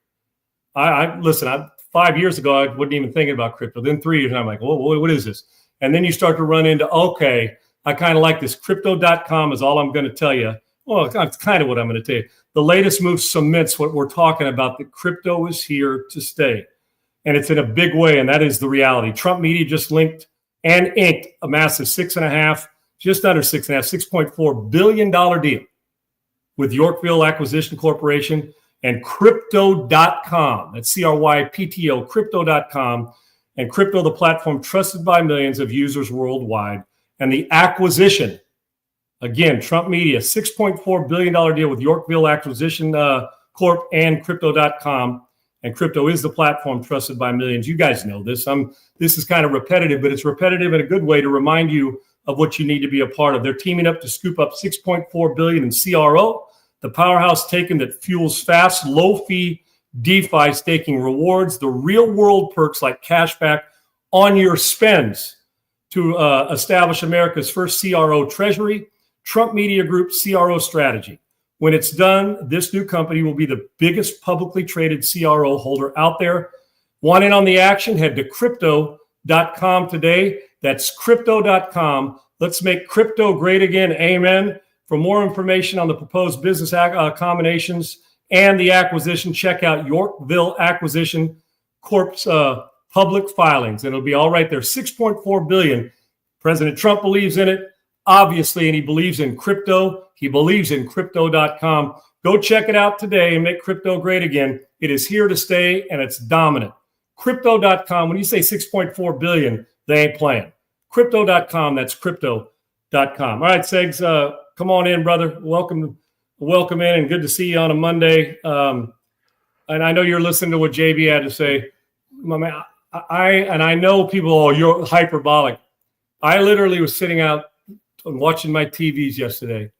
Listen, 5 years ago, I wasn't even thinking about crypto. Then 3 years, and I'm like, what is this? And then you start to run into, I kind of like this. Crypto.com is all I'm going to tell you. Well, that's kind of what I'm going to tell you. The latest move cements what we're talking about, that crypto is here to stay. And it's in a big way, and that is the reality. Trump Media just linked and inked a massive $6.4 billion deal with Yorkville Acquisition Corporation and Crypto.com. That's CRYPTO, Crypto.com. And Crypto, the platform trusted by millions of users worldwide. And the acquisition, again, Trump Media, $6.4 billion deal with Yorkville Acquisition Corp and Crypto.com. And Crypto is the platform trusted by millions. You guys know this. This is kind of repetitive, but it's repetitive in a good way to remind you of what you need to be a part of. They're teaming up to scoop up $6.4 billion in CRO, the powerhouse taken that fuels fast, low-fee DeFi staking rewards, the real-world perks like cashback on your spends to establish America's first CRO treasury, Trump Media Group CRO strategy. When it's done, this new company will be the biggest publicly traded CRO holder out there. Want in on the action? Head to Crypto.com today. That's Crypto.com. Let's make crypto great again. Amen. For more information on the proposed business combinations and the acquisition, check out Yorkville Acquisition Corp's public filings. And it'll be all right there. $6.4 billion. President Trump believes in it, obviously, and he believes in crypto. He believes in Crypto.com. Go check it out today and make crypto great again. It is here to stay, and it's dominant. Crypto.com. When you say $6.4 billion, they ain't playing. Crypto.com, that's Crypto.com. All right, Segs, come on in, brother. Welcome in, and good to see you on a Monday. And I know you're listening to what JB had to say. My man, I know people, you're hyperbolic. I literally was sitting out and watching my TVs yesterday,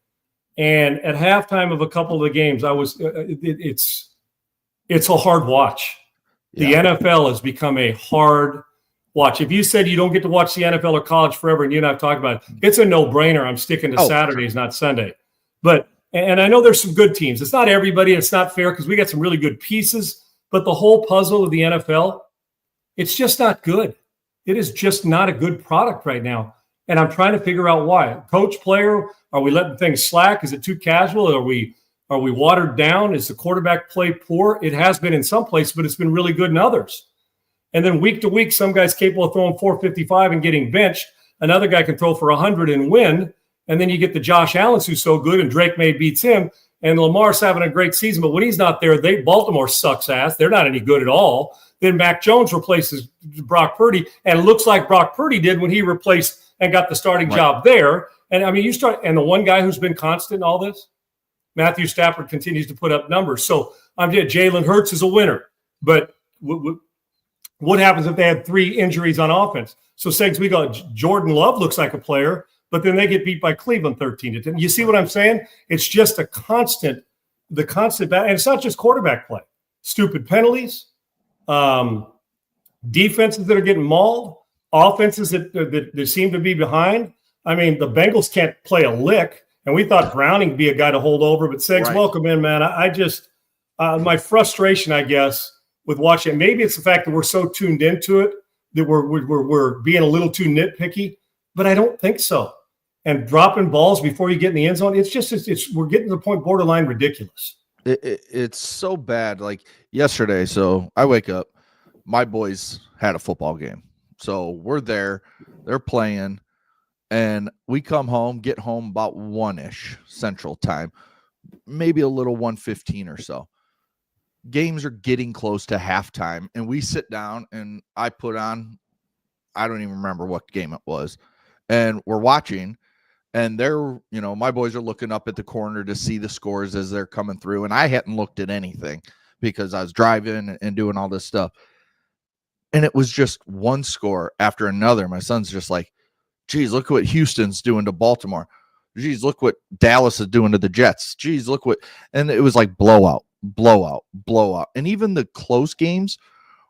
and at halftime of a couple of the games, it's a hard watch. The NFL has become a hard watch. If you said you don't get to watch the NFL or college forever, and you and I've talked about it, it's a no-brainer. I'm sticking to Saturdays, not Sunday. And I know there's some good teams. It's not everybody. It's not fair because we got some really good pieces. But the whole puzzle of the NFL, it's just not good. It is just not a good product right now. And I'm trying to figure out why. Coach, player, are we letting things slack? Is it too casual? Are we watered down? Is the quarterback play poor? It has been in some places, but it's been really good in others. And then week to week, some guy's capable of throwing 455 and getting benched. Another guy can throw for 100 and win. And then you get the Josh Allen's who's so good, and Drake May beats him. And Lamar's having a great season, but when he's not there, Baltimore sucks ass. They're not any good at all. Then Mac Jones replaces Brock Purdy, and it looks like Brock Purdy did when he replaced and got the starting job there. And I mean, and the one guy who's been constant in all this, Matthew Stafford, continues to put up numbers. So Jalen Hurts is a winner. But what happens if they had 3 injuries on offense? So Segs, we got Jordan Love looks like a player, but then they get beat by Cleveland 13-10. You see what I'm saying? It's just the constant battle. And it's not just quarterback play. Stupid penalties, defenses that are getting mauled, offenses that seem to be behind. I mean, the Bengals can't play a lick, and we thought Browning would be a guy to hold over. But Segs, welcome in, man. I just my frustration, I guess, with watching, maybe it's the fact that we're so tuned into it that we're being a little too nitpicky, but I don't think so. And dropping balls before you get in the end zone, we're getting to the point borderline ridiculous. It's so bad. Like yesterday, so I wake up, my boys had a football game. So we're there, they're playing, and we come home, get home about 1-ish Central Time, maybe a little 1:15 or so. Games are getting close to halftime, and we sit down, and I put on, I don't even remember what game it was, and we're watching, and my boys are looking up at the corner to see the scores as they're coming through, and I hadn't looked at anything because I was driving and doing all this stuff. And it was just one score after another. My son's just like, geez, look what Houston's doing to Baltimore. Geez, look what Dallas is doing to the Jets. Geez, look what, and it was like blowout. And even the close games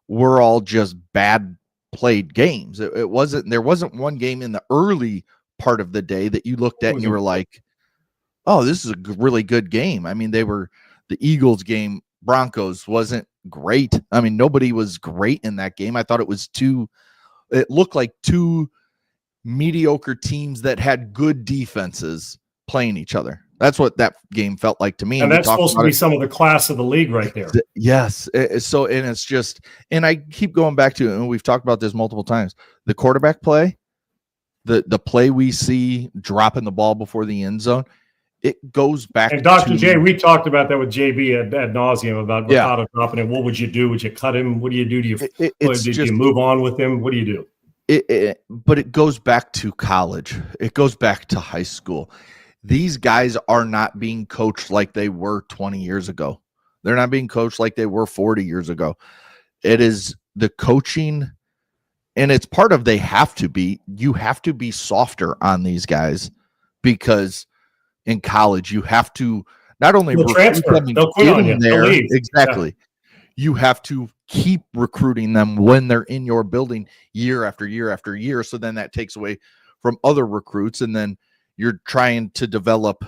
were all just bad played games. There wasn't one game in the early part of the day that you looked at and you were like, oh, this is a really good game. I mean, the Eagles game, Broncos wasn't great. I mean, nobody was great in that game. I thought it looked like 2 mediocre teams that had good defenses playing each other. That's what that game felt like to me. And that's supposed to be some of the class of the league right there. Yes. So, and it's just, and I keep going back to it, and we've talked about this multiple times. The quarterback play, the play we see dropping the ball before the end zone, it goes back and Dr. J, we talked about that with JB ad nauseum about Ricardo dropping it. What would you do? Would you cut him? What do you do? Do you move on with him? What do you do? But it goes back to college. It goes back to high school. These guys are not being coached like they were 20 years ago. They're not being coached like they were 40 years ago. It is the coaching, and it's part of you have to be softer on these guys, because in college you have to not only transfer, they'll quit on you. There, exactly. Yeah. You have to keep recruiting them when they're in your building year after year after year. So then that takes away from other recruits, and then you're trying to develop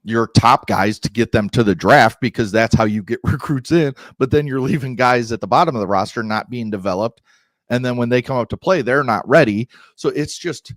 your top guys to get them to the draft, because that's how you get recruits in. But then you're leaving guys at the bottom of the roster not being developed. And then when they come up to play, they're not ready. So it's just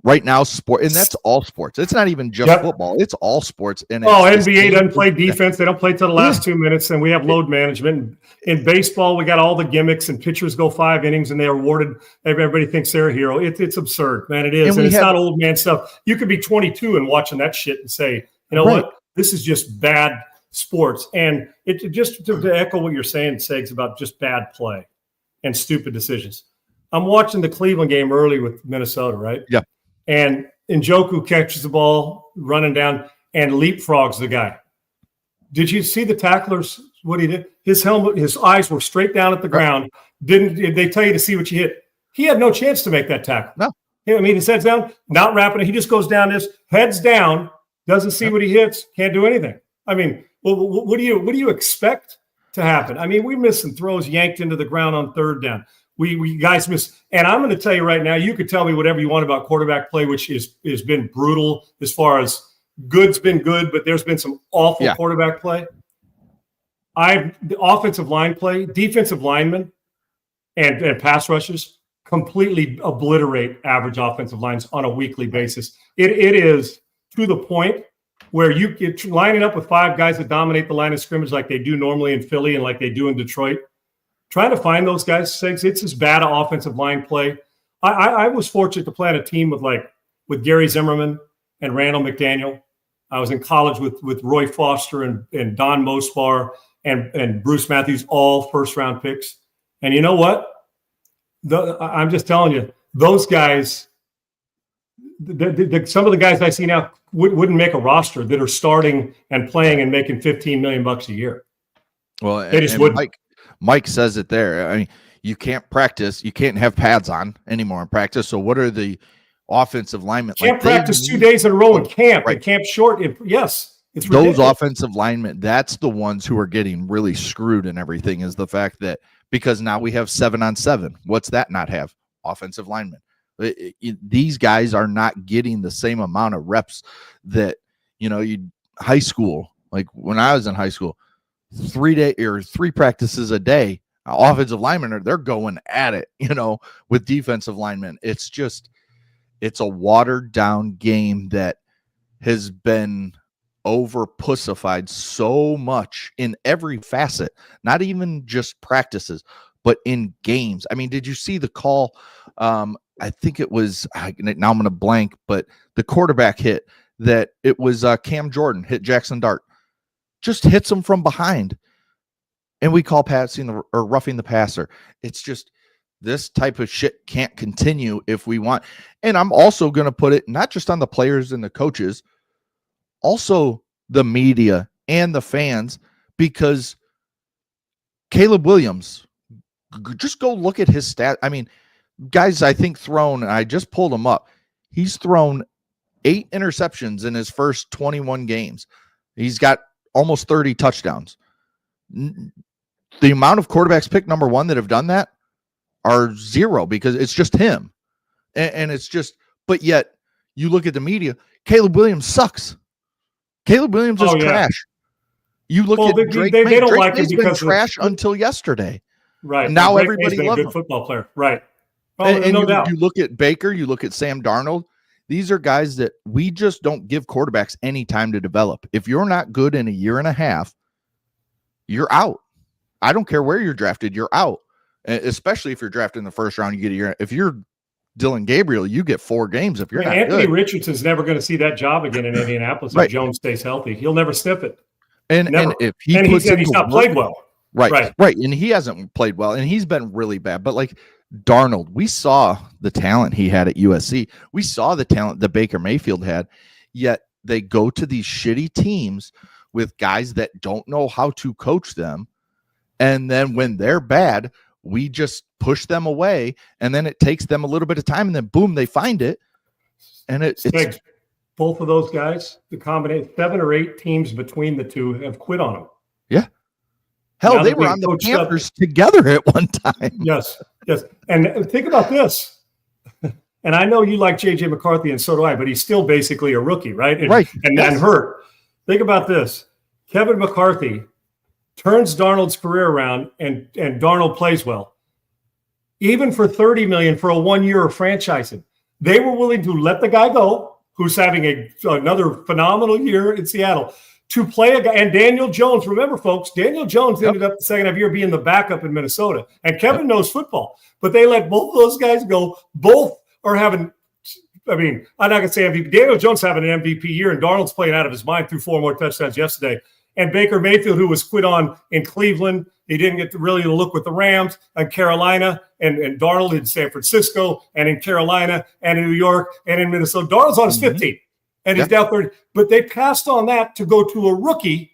right now sport, and that's all sports. It's not even just football. It's all sports. And NBA doesn't play defense. They don't play till the last 2 minutes, and we have load management. In baseball, we got all the gimmicks, and pitchers go 5 innings, and they are awarded. Everybody thinks they're a hero. It's absurd, man. It is, and it's not old man stuff. You could be 22 and watching that shit and say, you know what? This is just bad sports. And it just to echo what you're saying, Segs, about just bad play and stupid decisions. I'm watching the Cleveland game early with Minnesota, right? Yeah. And Njoku catches the ball running down and leapfrogs the guy. Did you see the tacklers, what he did? His helmet, his eyes were straight down at the ground. Did they tell you to see what you hit? He had no chance to make that tackle. No. I mean, his head's down, not wrapping it. He just goes down heads down, doesn't see what he hits, can't do anything. I mean, what do you expect to happen? I mean, we're missing throws yanked into the ground on third down. We guys miss, and I'm going to tell you right now, you could tell me whatever you want about quarterback play, which has been brutal as far as good's been good, but there's been some awful quarterback play. The offensive line play, defensive linemen, and pass rushers completely obliterate average offensive lines on a weekly basis. It is to the point where you get lining up with 5 guys that dominate the line of scrimmage like they do normally in Philly and like they do in Detroit. Trying to find those guys, it's as bad an offensive line play. I was fortunate to play on a team with Gary Zimmerman and Randall McDaniel. I was in college with Roy Foster and Don Mospar and Bruce Matthews, all first-round picks. And you know what? I'm just telling you, those guys, some of the guys I see now wouldn't make a roster that are starting and playing and making $15 million a year. Well, they just wouldn't. Mike says it there. I mean, you can't practice. You can't have pads on anymore in practice. So what are the offensive linemen? Can't practice 2 days in a row in camp. Right. And camp short. Yes. It's ridiculous. Those offensive linemen, that's the ones who are getting really screwed and everything, is the fact that because now we have 7-on-7. What's that not have? Offensive linemen. These guys are not getting the same amount of reps that, high school, like when I was in high school, 3 practices a day, offensive linemen they're going at it, with defensive linemen. It's a watered down game that has been over pussified so much in every facet, not even just practices, but in games. I mean, did you see the call? I think it was, now I'm going to blank, but the quarterback hit that it was Cam Jordan hit Jackson Dart, just hits him from behind. And we call roughing the passer. It's just, this type of shit can't continue if we want. And I'm also going to put it not just on the players and the coaches, also the media and the fans, because Caleb Williams, just go look at his stat. I mean, guys, I think I just pulled him up. He's thrown 8 interceptions in his first 21 games. He's got almost 30 touchdowns. The amount of quarterbacks picked number 1 that have done that are 0, because it's just him. And it's just, but yet you look at the media, Caleb Williams sucks. Caleb Williams is trash. You look at Drake May. They don't Drake like him May's because been trash until yesterday. Right. And now Drake everybody May's loves been a him. good football player. Right. Oh, And no doubt. You look at Baker, you look at Sam Darnold. These are guys that we just don't give quarterbacks any time to develop. If you're not good in a year and a half, you're out. I don't care where you're drafted, you're out. Especially if you're drafted in the first round, you get a year. If you're Dylan Gabriel, you get 4 games. If you're not Anthony good. Richardson's never going to see that job again in Indianapolis if Jones stays healthy. He'll never sniff it. And if he he's not played well. Right. And he hasn't played well, and he's been really bad. But like Darnold, we saw the talent he had at USC. We saw the talent that Baker Mayfield had, yet they go to these shitty teams with guys that don't know how to coach them. And then when they're bad, we just push them away, and then it takes them a little bit of time, and then boom, they find it. And it's both of those guys, the combination, 7 or 8 teams between the two have quit on them. Yeah. Hell, they were on the Panthers together at one time. Yes. And think about this. And I know you like J.J. McCarthy, and so do I, but he's still basically a rookie, right? And hurt. Think about this. Kevin McCarthy turns Darnold's career around, and Darnold plays well. Even for $30 million for a 1-year of franchising, they were willing to let the guy go, who's having another phenomenal year in Seattle, to play a guy. And Daniel Jones, remember, folks, Daniel Jones ended up the second half of the year being the backup in Minnesota. And Kevin knows football, but they let both of those guys go. Both are having, I'm not going to say MVP. Daniel Jones having an MVP year, and Darnold's playing out of his mind, threw 4 more touchdowns yesterday. And Baker Mayfield, who was quit on in Cleveland, he didn't get really to look with the Rams, and Carolina, and Darnold in San Francisco, and in Carolina, and in New York, and in Minnesota. Darnold's on his 15th, and he's down 30. But they passed on that to go to a rookie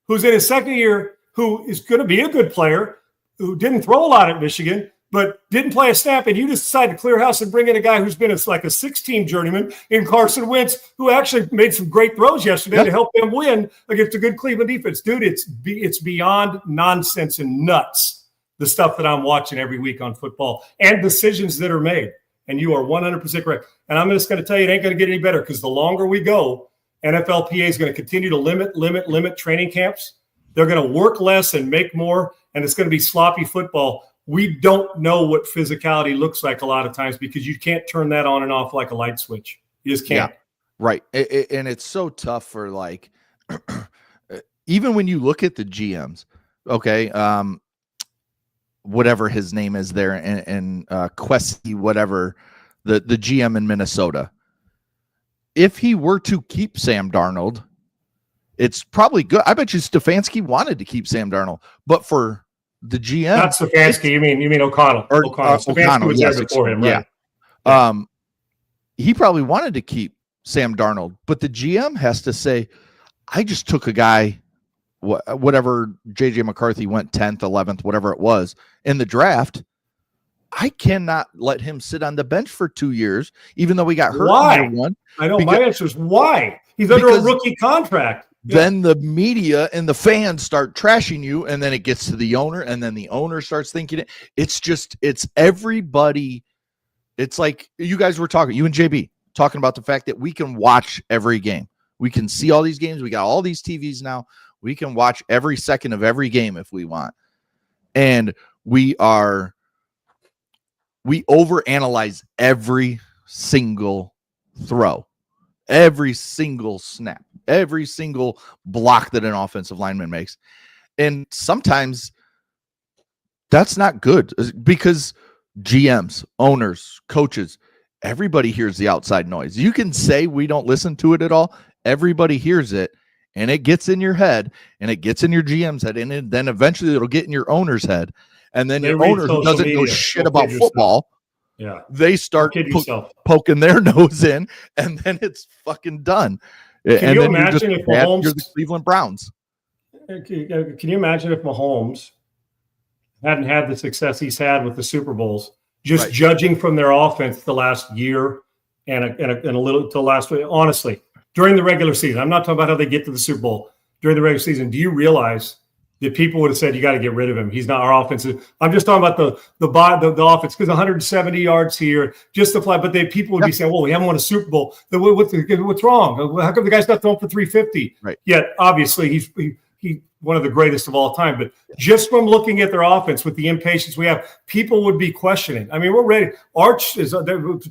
who's in his second year, who is going to be a good player, who didn't throw a lot at Michigan, but didn't play a snap, and you just decided to clear house and bring in a guy who's been a 6-team journeyman in Carson Wentz, who actually made some great throws yesterday to help them win against a good Cleveland defense. Dude, it's beyond nonsense and nuts, the stuff that I'm watching every week on football and decisions that are made. And you are 100% correct. And I'm just going to tell you, it ain't going to get any better, because the longer we go, NFLPA is going to continue to limit training camps. They're going to work less and make more, and it's going to be sloppy football. we don't know what physicality looks like a lot of times because you can't turn that on and off like a light switch. You just can't. Yeah, right. And it's so tough for like, even when you look at the GMs, okay, whatever his name is there, and Quessy, whatever, the GM in Minnesota, if he were to keep Sam Darnold, it's probably good. I bet you Stefanski wanted to keep Sam Darnold, but for the GM, not Stefanski. You mean O'Connell? O'Connell. Stefanski was there before him, right? Yeah. He probably wanted to keep Sam Darnold, but the GM has to say, I just took a guy, whatever, JJ McCarthy went 10th, 11th, whatever it was in the draft. I cannot let him sit on the bench for 2 years, even though he got hurt. Why? In year one. I know my answer is why. He's under a rookie contract. Then the media and the fans start trashing you, and then it gets to the owner, and then the owner starts thinking it. It's everybody. It's like you guys were talking, you and JB talking about the fact that we can watch every game. We can see all these games. We got all these TVs now. We can watch every second of every game if we want. And we overanalyze every single throw, every single snap, every single block that an offensive lineman makes. And sometimes that's not good because GMs, owners, coaches, everybody hears the outside noise. You can say we don't listen to it at all. Everybody hears it, and it gets in your head, and it gets in your GM's head, and then eventually it'll get in your owner's head. And then your owner who doesn't know shit about football, they start poking their nose in, and then it's fucking done. Can you imagine if Mahomes, you're the Cleveland Browns? Can you imagine if Mahomes hadn't had the success he's had with the Super Bowls, just judging from their offense the last year and a little till last week? Honestly, during the regular season, I'm not talking about how they get to the Super Bowl. During the regular season, do you realize that people would have said you got to get rid of him? He's not our offensive. I'm just talking about the offense, because 170 yards here, just the fly. But people would be saying, "Well, we haven't won a Super Bowl. What's wrong? How come the guy's not throwing for 350?" Right. Yet, obviously, he's one of the greatest of all time. But just from looking at their offense with the impatience we have, people would be questioning. I mean, we're ready. Arch is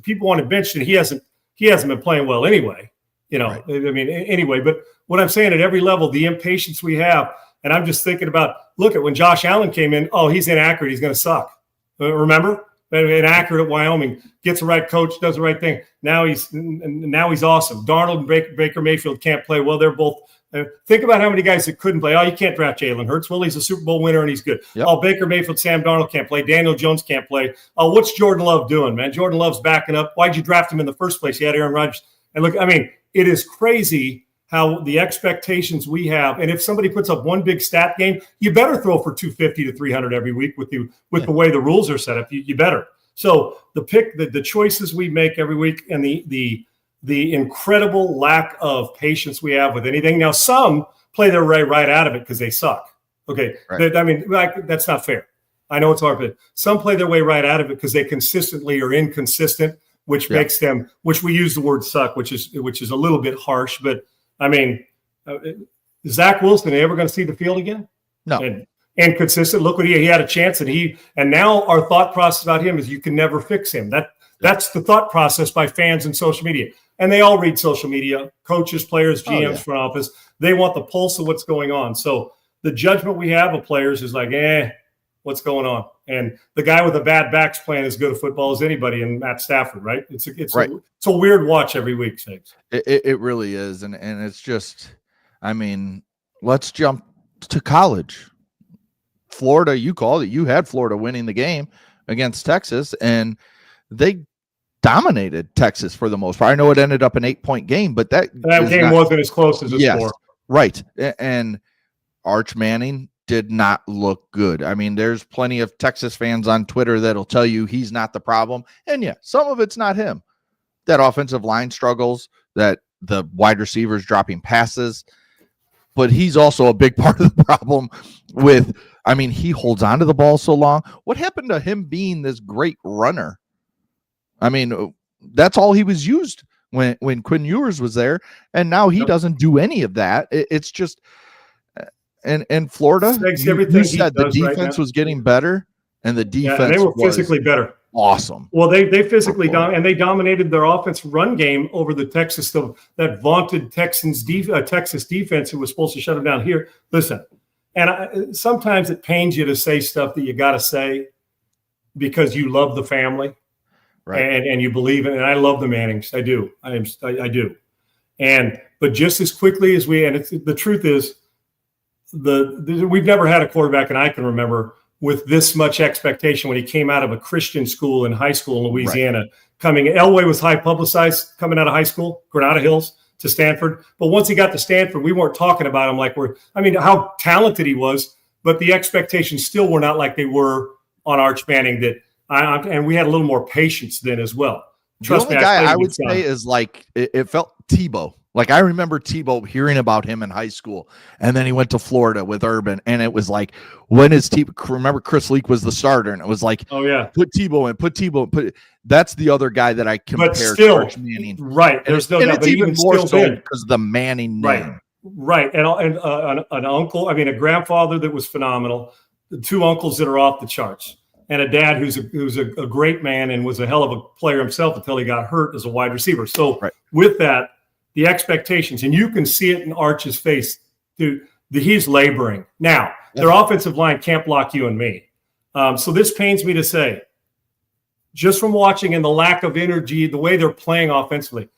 people want to bench, and he hasn't been playing well anyway. I mean, anyway. But what I'm saying, at every level, the impatience we have. And I'm just thinking about, look at when Josh Allen came in. Oh, he's inaccurate. He's going to suck. Remember? Inaccurate at Wyoming. Gets the right coach, does the right thing. Now he's awesome. Darnold and Baker Mayfield can't play. Well, they're both. Think about how many guys that couldn't play. Oh, you can't draft Jalen Hurts. Well, he's a Super Bowl winner and he's good. Yep. Oh, Baker Mayfield, Sam Darnold can't play. Daniel Jones can't play. Oh, what's Jordan Love doing, man? Jordan Love's backing up. Why'd you draft him in the first place? He had Aaron Rodgers. And look, I mean, it is crazy how the expectations we have, and if somebody puts up one big stat game, you better throw for 250 to 300 every week with the way the rules are set up. You better. So the choices we make every week, and the incredible lack of patience we have with anything. Now, some play their way right out of it because they suck. Okay, right. I mean, that's not fair. I know it's hard, but some play their way right out of it because they consistently are inconsistent, which makes them. Which we use the word suck, which is a little bit harsh, but. I mean, Zach Wilson, are they ever going to see the field again? No. And consistent. Look what he had a chance, and now our thought process about him is you can never fix him. That's the thought process by fans and social media. And they all read social media, coaches, players, GMs, front office. They want the pulse of what's going on. So the judgment we have of players is like, what's going on? And the guy with a bad back's playing as good a football as anybody, and Matt Stafford, right? It's a weird watch every week, Sags. It really is, and it's just, I mean, let's jump to college. Florida, you called it. You had Florida winning the game against Texas, and they dominated Texas for the most part. I know it ended up an 8-point game, but that game wasn't as close as the score. Right, and Arch Manning did not look good. I mean, there's plenty of Texas fans on Twitter that'll tell you he's not the problem. And some of it's not him. That offensive line struggles, that the wide receivers dropping passes, but he's also a big part of the problem he holds on to the ball so long. What happened to him being this great runner? I mean, that's all he was used when Quinn Ewers was there. And now he doesn't do any of that. It's just, and Florida, you said the defense was getting better, and the Yeah, defense and they were was physically better. awesome. Well, they physically and they dominated their offense run game over the that vaunted Texas defense who was supposed to shut them down here. Listen, and sometimes it pains you to say stuff that you got to say because you love the family, Right. and you believe in it. And I love the Mannings. I do. I do. But just as quickly as the truth is, we've never had a quarterback, and I can remember, with this much expectation when he came out of a Christian school in high school in Louisiana. Right. Elway was high publicized coming out of high school, Granada Hills to Stanford. But once he got to Stanford, we weren't talking about him like how talented he was, but the expectations still were not like they were on Arch Manning. And we had a little more patience then as well. Trust me, guy I would say is like it felt Tebow. Like I remember Tebow hearing about him in high school, and then he went to Florida with Urban, and it was like, when is Tebow? Remember Chris Leak was the starter, and it was like, oh yeah, put Tebow in. That's the other guy that I compare to Arch Manning. Right, there's no doubt, it's even more so because of the Manning name. Right, and an uncle, a grandfather that was phenomenal, the two uncles that are off the charts, and a dad who's a great man and was a hell of a player himself until he got hurt as a wide receiver. So with that, the expectations, and you can see it in Arch's face, dude, he's laboring. Now, their offensive line can't block you and me. So this pains me to say, just from watching and the lack of energy, the way they're playing offensively,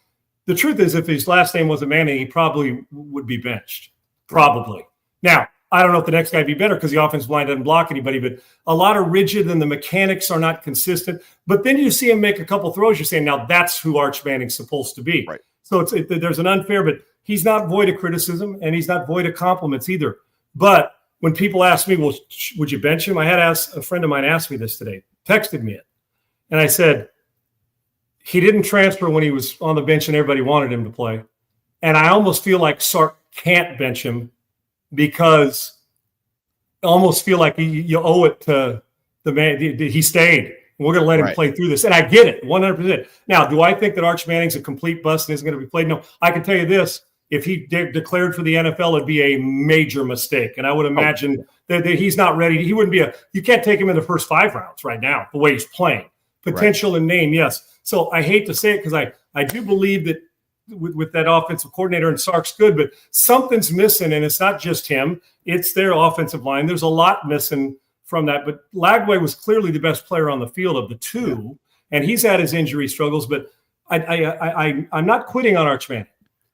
the truth is if his last name wasn't Manning, he probably would be benched. Probably. Now, I don't know if the next guy would be better because the offensive line doesn't block anybody, but a lot of rigid and the mechanics are not consistent. But then you see him make a couple throws, you're saying, now that's who Arch Manning's supposed to be. Right. So there's an unfair, but he's not void of criticism and he's not void of compliments either. But when people ask me, well, would you bench him? I had a friend of mine ask me this today, texted me it. And I said, he didn't transfer when he was on the bench and everybody wanted him to play. And I almost feel like Sark can't bench him because I almost feel like you owe it to the man. He stayed. We're going to let him play through this. And I get it, 100%. Now, do I think that Arch Manning's a complete bust and isn't going to be played? No. I can tell you this. If he declared for the NFL, it'd be a major mistake. And I would imagine that he's not ready. He wouldn't be you can't take him in the first 5 rounds right now, the way he's playing. Potential and name, yes. So I hate to say it because I do believe that with that offensive coordinator and Sark's good, but something's missing. And it's not just him. It's their offensive line. There's a lot missing from that, but Lagway was clearly the best player on the field of the two, and he's had his injury struggles. But I'm not quitting on Arch Manning,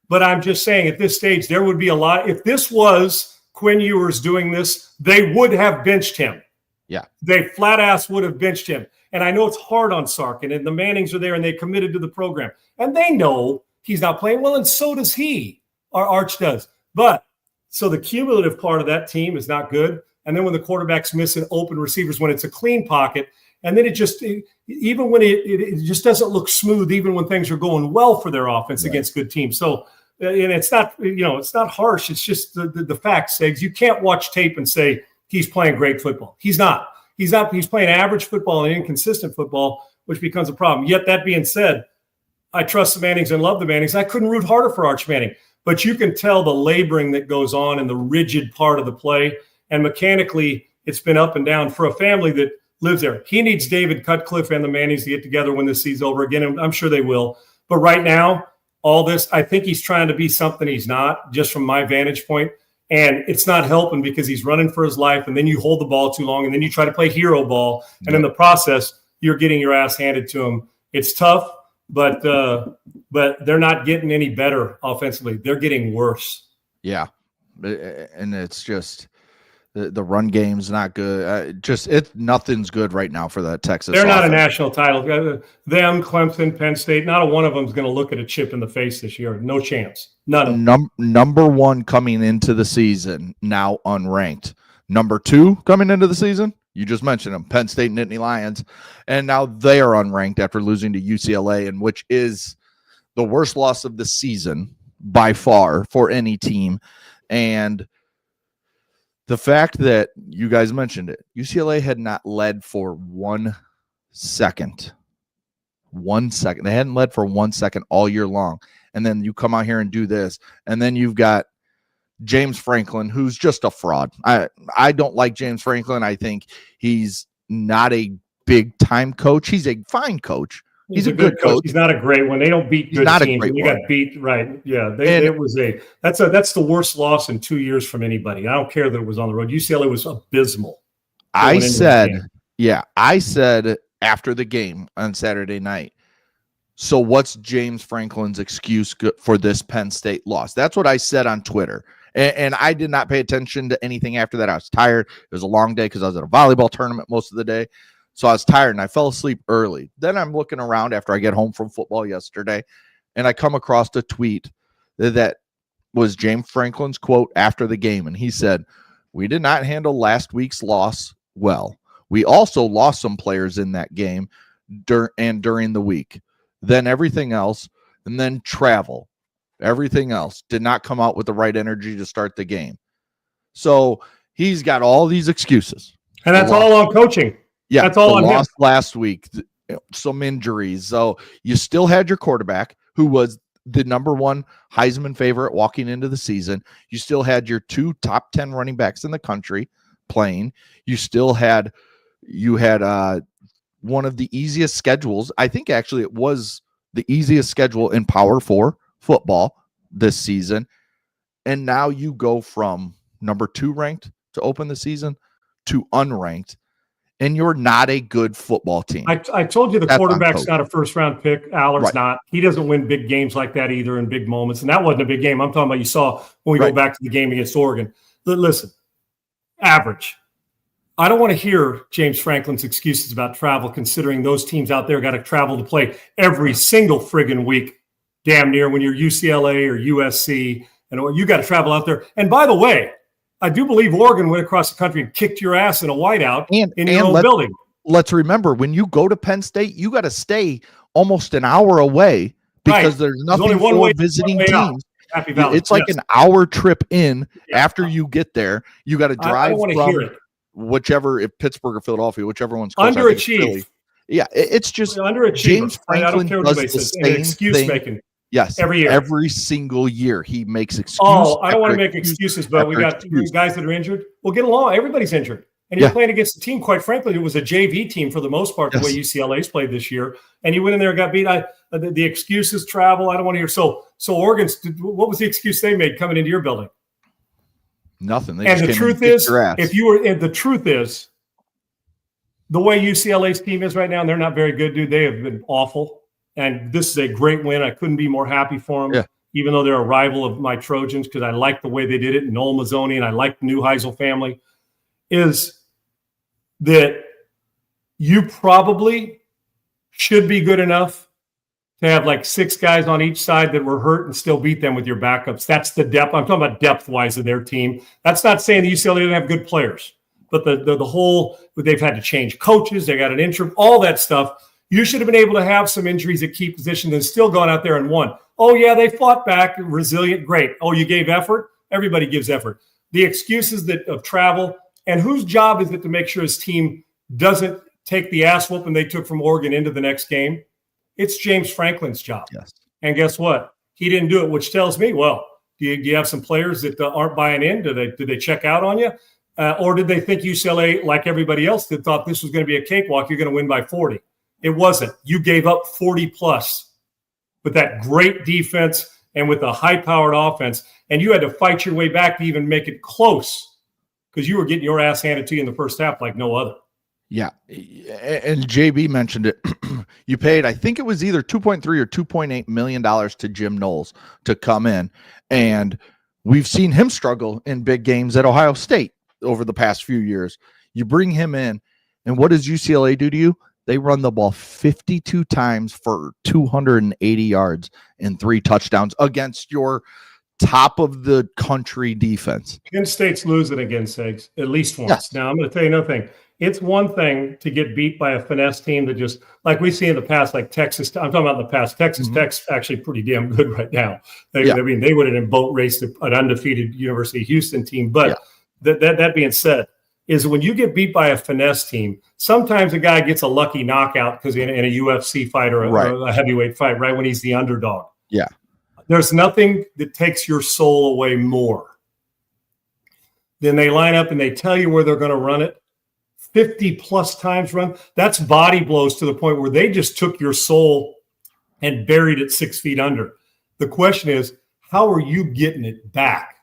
but I'm just saying at this stage there would be a lot. If this was Quinn Ewers doing this, they would have benched him. Yeah, they flat ass would have benched him. And I know it's hard on Sark, and the Mannings are there, and they committed to the program, and they know he's not playing well, and so does he. Our Arch does, but so the cumulative part of that team is not good. And then when the quarterback's missing open receivers, when it's a clean pocket, and then even when it just doesn't look smooth, even when things are going well for their offense against good teams. So, and it's not, it's not harsh. It's just the facts, Segs. You can't watch tape and say he's playing great football. He's not. He's playing average football and inconsistent football, which becomes a problem. Yet that being said, I trust the Mannings and love the Mannings. I couldn't root harder for Arch Manning, but you can tell the laboring that goes on in the rigid part of the play. And mechanically, it's been up and down for a family that lives there. He needs David Cutcliffe and the Mannings to get together when this season's over again, and I'm sure they will. But right now, all this, I think he's trying to be something he's not, just from my vantage point. And it's not helping because he's running for his life, and then you hold the ball too long, and then you try to play hero ball, and in the process, you're getting your ass handed to him. It's tough, but they're not getting any better offensively. They're getting worse. Yeah, and it's just – the run game's not good. Nothing's good right now for that Texas. They're not a national title. Them, Clemson, Penn State, not a one of them is going to look at a chip in the face this year. No chance. None of them. Number 1 coming into the season, now unranked. Number 2 coming into the season, you just mentioned them, Penn State and Nittany Lions, and now they are unranked after losing to UCLA, and which is the worst loss of the season by far for any team. And the fact that you guys mentioned it, UCLA had not led for 1 second. 1 second. They hadn't led for 1 second all year long. And then you come out here and do this. And then you've got James Franklin, who's just a fraud. I don't like James Franklin. I think he's not a big time coach. He's a fine coach. He's a good coach. He's not a great one. They don't beat good teams. They got beat, right? Yeah, that's the worst loss in 2 years from anybody. I don't care that it was on the road. UCLA was abysmal. I said after the game on Saturday night, so what's James Franklin's excuse for this Penn State loss? That's what I said on Twitter. And I did not pay attention to anything after that. I was tired. It was a long day because I was at a volleyball tournament most of the day. So I was tired and I fell asleep early. Then I'm looking around after I get home from football yesterday, and I come across a tweet that was James Franklin's quote after the game. And he said, "We did not handle last week's loss well. We also lost some players in that game during the week. Then everything else, and then travel. Everything else did not come out with the right energy to start the game." So he's got all these excuses. And that's all on coaching. Yeah, that's all on him. Last week, some injuries. So you still had your quarterback, who was the number one Heisman favorite walking into the season. You still had your 2 top 10 running backs in the country playing. You still had one of the easiest schedules. I think actually it was the easiest schedule in Power 4 football this season. And now you go from number 2 ranked to open the season to unranked. And you're not a good football team. I told you the quarterback's not a first-round pick. Allard's not. He doesn't win big games like that either in big moments. And that wasn't a big game. I'm talking about you saw when we go back to the game against Oregon. Listen, average. I don't want to hear James Franklin's excuses about travel, considering those teams out there got to travel to play every single friggin' week, damn near, when you're UCLA or USC. And you got to travel out there. And by the way, I do believe Oregon went across the country and kicked your ass in a whiteout in your own building. Let's remember, when you go to Penn State, you got to stay almost an hour away because there's nothing for visiting teams. Happy Valley. It's like an hour trip in after you get there. You got to drive from whichever, if Pittsburgh or Philadelphia, whichever one's close. Underachieve. Yeah, it's just James Franklin does the same thing. Making. Yes, every year, every single year, he makes excuses. Oh, I don't want to make excuses, but we got guys that are injured. Well, get along. Everybody's injured, and you're playing against a team. Quite frankly, it was a JV team for the most part. The way UCLA's played this year, and you went in there and got beat. The excuses, travel. I don't want to hear. So Oregon's. What was the excuse they made coming into your building? Nothing. And the truth is, the truth is, the way UCLA's team is right now, and they're not very good, dude. They have been awful. And this is a great win. I couldn't be more happy for them, even though they're a rival of my Trojans, because I like the way they did it. Noel Mazzoni, and I like the new Heisel family, is that you probably should be good enough to have like 6 guys on each side that were hurt and still beat them with your backups. That's the depth. I'm talking about depth-wise of their team. That's not saying the UCLA didn't have good players, but the whole, they've had to change coaches. They got an interim, all that stuff. You should have been able to have some injuries at key positions and still gone out there and won. Oh, yeah, they fought back, resilient, great. Oh, you gave effort? Everybody gives effort. The excuses of travel, and whose job is it to make sure his team doesn't take the ass whooping they took from Oregon into the next game? It's James Franklin's job. Yes. And guess what? He didn't do it, which tells me, well, do you have some players that aren't buying in? Did they check out on you? Or did they think UCLA, like everybody else, that thought this was going to be a cakewalk, you're going to win by 40? It wasn't. You gave up 40 plus with that great defense and with a high-powered offense, and you had to fight your way back to even make it close because you were getting your ass handed to you in the first half like no other. Yeah, and JB mentioned it. You paid, I think it was either $2.3 or $2.8 million to Jim Knowles to come in, and we've seen him struggle in big games at Ohio State over the past few years. You bring him in, and what does UCLA do to you? They run the ball 52 times for 280 yards and 3 touchdowns against your top of the country defense. Penn State's losing against Eggs at least once. Yes. Now, I'm going to tell you another thing. It's one thing to get beat by a finesse team that just, like we see in the past, like Texas. I'm talking about in the past. Texas Tech's actually pretty damn good right now. I mean, they would have in boat raced an undefeated University of Houston team. But that being said, is when you get beat by a finesse team, sometimes a guy gets a lucky knockout because in a UFC fight or a heavyweight fight, right, when he's the underdog. Yeah. There's nothing that takes your soul away more than they line up and they tell you where they're going to run it 50 plus times run. That's body blows to the point where they just took your soul and buried it 6 feet under. The question is, how are you getting it back?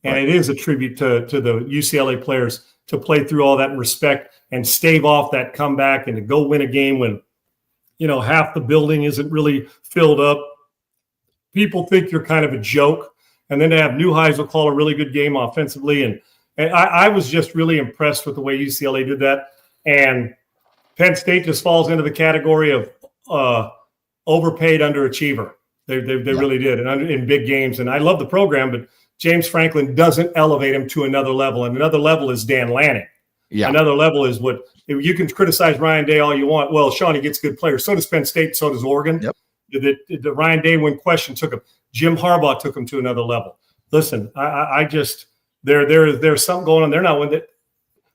And It is a tribute to the UCLA players to play through all that in respect and stave off that comeback and to go win a game when, half the building isn't really filled up. People think you're kind of a joke. And then to have Neuheisel call a really good game offensively. And I was just really impressed with the way UCLA did that. And Penn State just falls into the category of overpaid underachiever. They really did, and in big games. And I love the program, but James Franklin doesn't elevate him to another level. And another level is Dan Lanning. Yeah. Another level is what you can criticize Ryan Day all you want. Well, Shawnee gets good players. So does Penn State. So does Oregon. Yep. The Ryan Day, when questioned, took him. Jim Harbaugh took him to another level. Listen, I just there's something going on. They're not winning.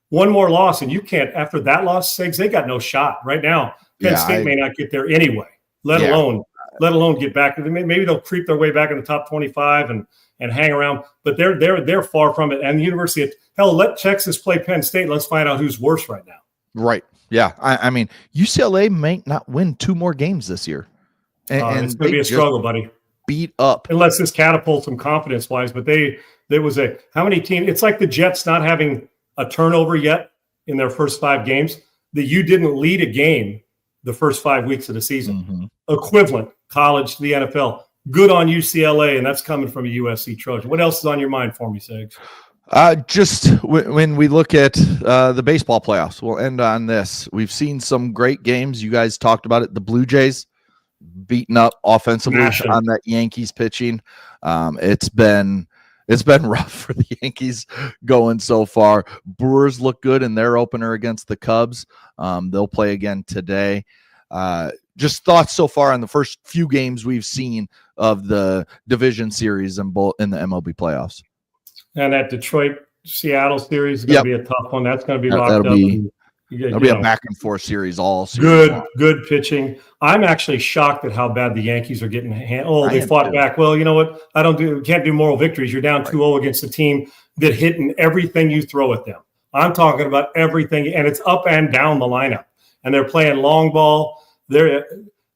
One more loss, and you can't. After that loss, Segs, they got no shot right now. Penn State may not get there anyway. Let alone get back. Maybe they'll creep their way back in the top 25 and hang around. But they're far from it. And the University of hell, let Texas play Penn State. Let's find out who's worse right now. Right. Yeah. I mean, UCLA may not win 2 more games this year. And it's going to be a struggle, buddy. Beat up. Unless this catapults them confidence-wise. But there was how many teams? It's like the Jets not having a turnover yet in their first 5 games. That you didn't lead a game the first 5 weeks of the season. Mm-hmm. Equivalent college to the NFL. Good on UCLA, and that's coming from a USC Trojan. What else is on your mind for me, Segs? Just when we look at the baseball playoffs, we'll end on this. We've seen some great games. You guys talked about it. The Blue Jays beaten up offensively on that Yankees pitching. It's been rough for the Yankees going so far. Brewers look good in their opener against the Cubs. They'll play again today. Just thoughts so far on the first few games we've seen of the division series in the MLB playoffs. And that Detroit-Seattle series is going to be a tough one. That's going to be locked up. That'll be a back and forth series all series. Good pitching. I'm actually shocked at how bad the Yankees are getting. They fought back. Well, you know what? Can't do moral victories. You're down 2-0 against a team that hit in everything you throw at them. I'm talking about everything, and it's up and down the lineup. And they're playing long ball.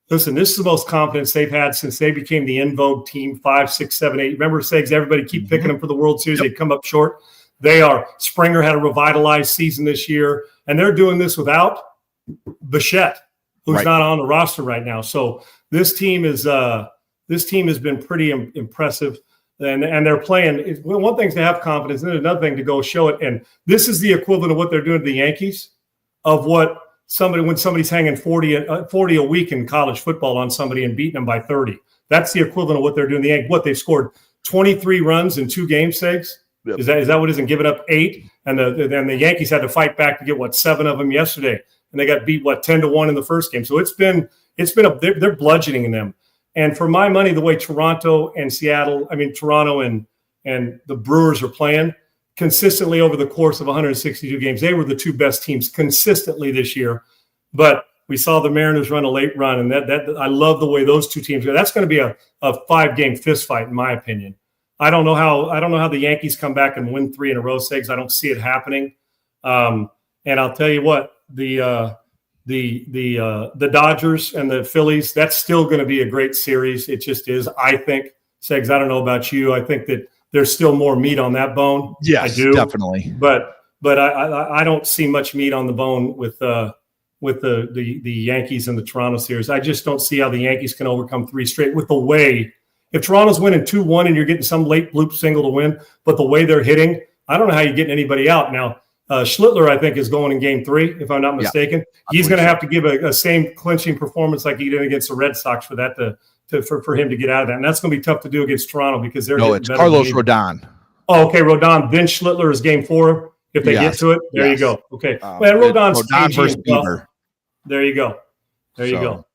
Listen, this is the most confidence they've had since they became the in vogue team 5, 6, 7, 8. Remember, Segs, everybody keep picking them for the World Series. Yep. They come up short. Springer had a revitalized season this year, and they're doing this without Bichette, who's not on the roster right now. So this team has been pretty impressive, and they're playing. One thing is to have confidence, and then another thing to go show it. And this is the equivalent of what they're doing to the Yankees, of what when somebody's hanging 40 a week in college football on somebody and beating them by 30. That's the equivalent of what they're doing to the Yankees. What, they've scored 23 runs in 2 game Segs? Yep. Is that what isn't giving up 8? And the Yankees had to fight back to get 7 of them yesterday, and they got beat 10-1 in the first game. So they're bludgeoning them. And for my money, the way Toronto and the Brewers are playing consistently over the course of 162 games, they were the 2 best teams consistently this year. But we saw the Mariners run a late run, and that I love the way those 2 teams go. That's going to be a 5-game fist fight, in my opinion. I don't know how the Yankees come back and win 3 in a row, Segs. I don't see it happening. And I'll tell you what, the Dodgers and the Phillies, that's still going to be a great series. It just is. I think, Segs, I don't know about you. I think that there's still more meat on that bone. Yes, I do, definitely. But I don't see much meat on the bone with the Yankees and the Toronto series. I just don't see how the Yankees can overcome 3 straight with the way. If Toronto's winning 2-1 and you're getting some late bloop single to win, but the way they're hitting, I don't know how you're getting anybody out. Now, Schlittler, I think, is going in game 3, if I'm not mistaken. Yeah, he's going to have to give a same clinching performance like he did against the Red Sox for that for him to get out of that. And that's going to be tough to do against Toronto because they're it's Carlos Rodon. Oh, okay, Rodon. Then Schlittler is game 4 if they get to it. There you go. Okay. Rodon versus Bieber. There you go. You go.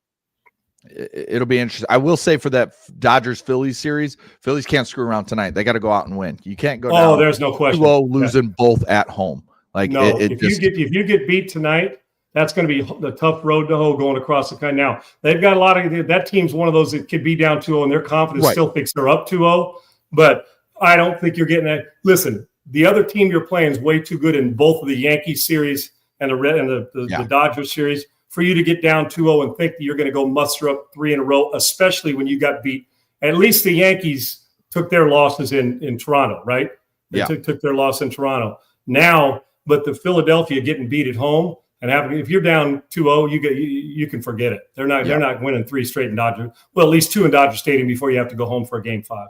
It'll be interesting. I will say for that Dodgers-Phillies series, Phillies can't screw around tonight. They got to go out and win. You can't go down. Oh, there's no question. Losing both at home. If you get beat tonight, that's going to be the tough road to hoe going across the country. Now, they've got a lot of – that team's one of those that could be down 2-0, and their confidence still thinks they're up 2-0. But I don't think you're getting that. Listen, the other team you're playing is way too good in both of the Yankees series and the Dodgers series, for you to get down 2-0 and think that you're going to go muster up 3 in a row, especially when you got beat. At least the Yankees took their losses in Toronto, right? They took their loss in Toronto. Now, but the Philadelphia getting beat at home and if you're down 2-0, you can forget it. They're not winning 3 straight in Dodger. Well, at least 2 in Dodger Stadium before you have to go home for a game 5.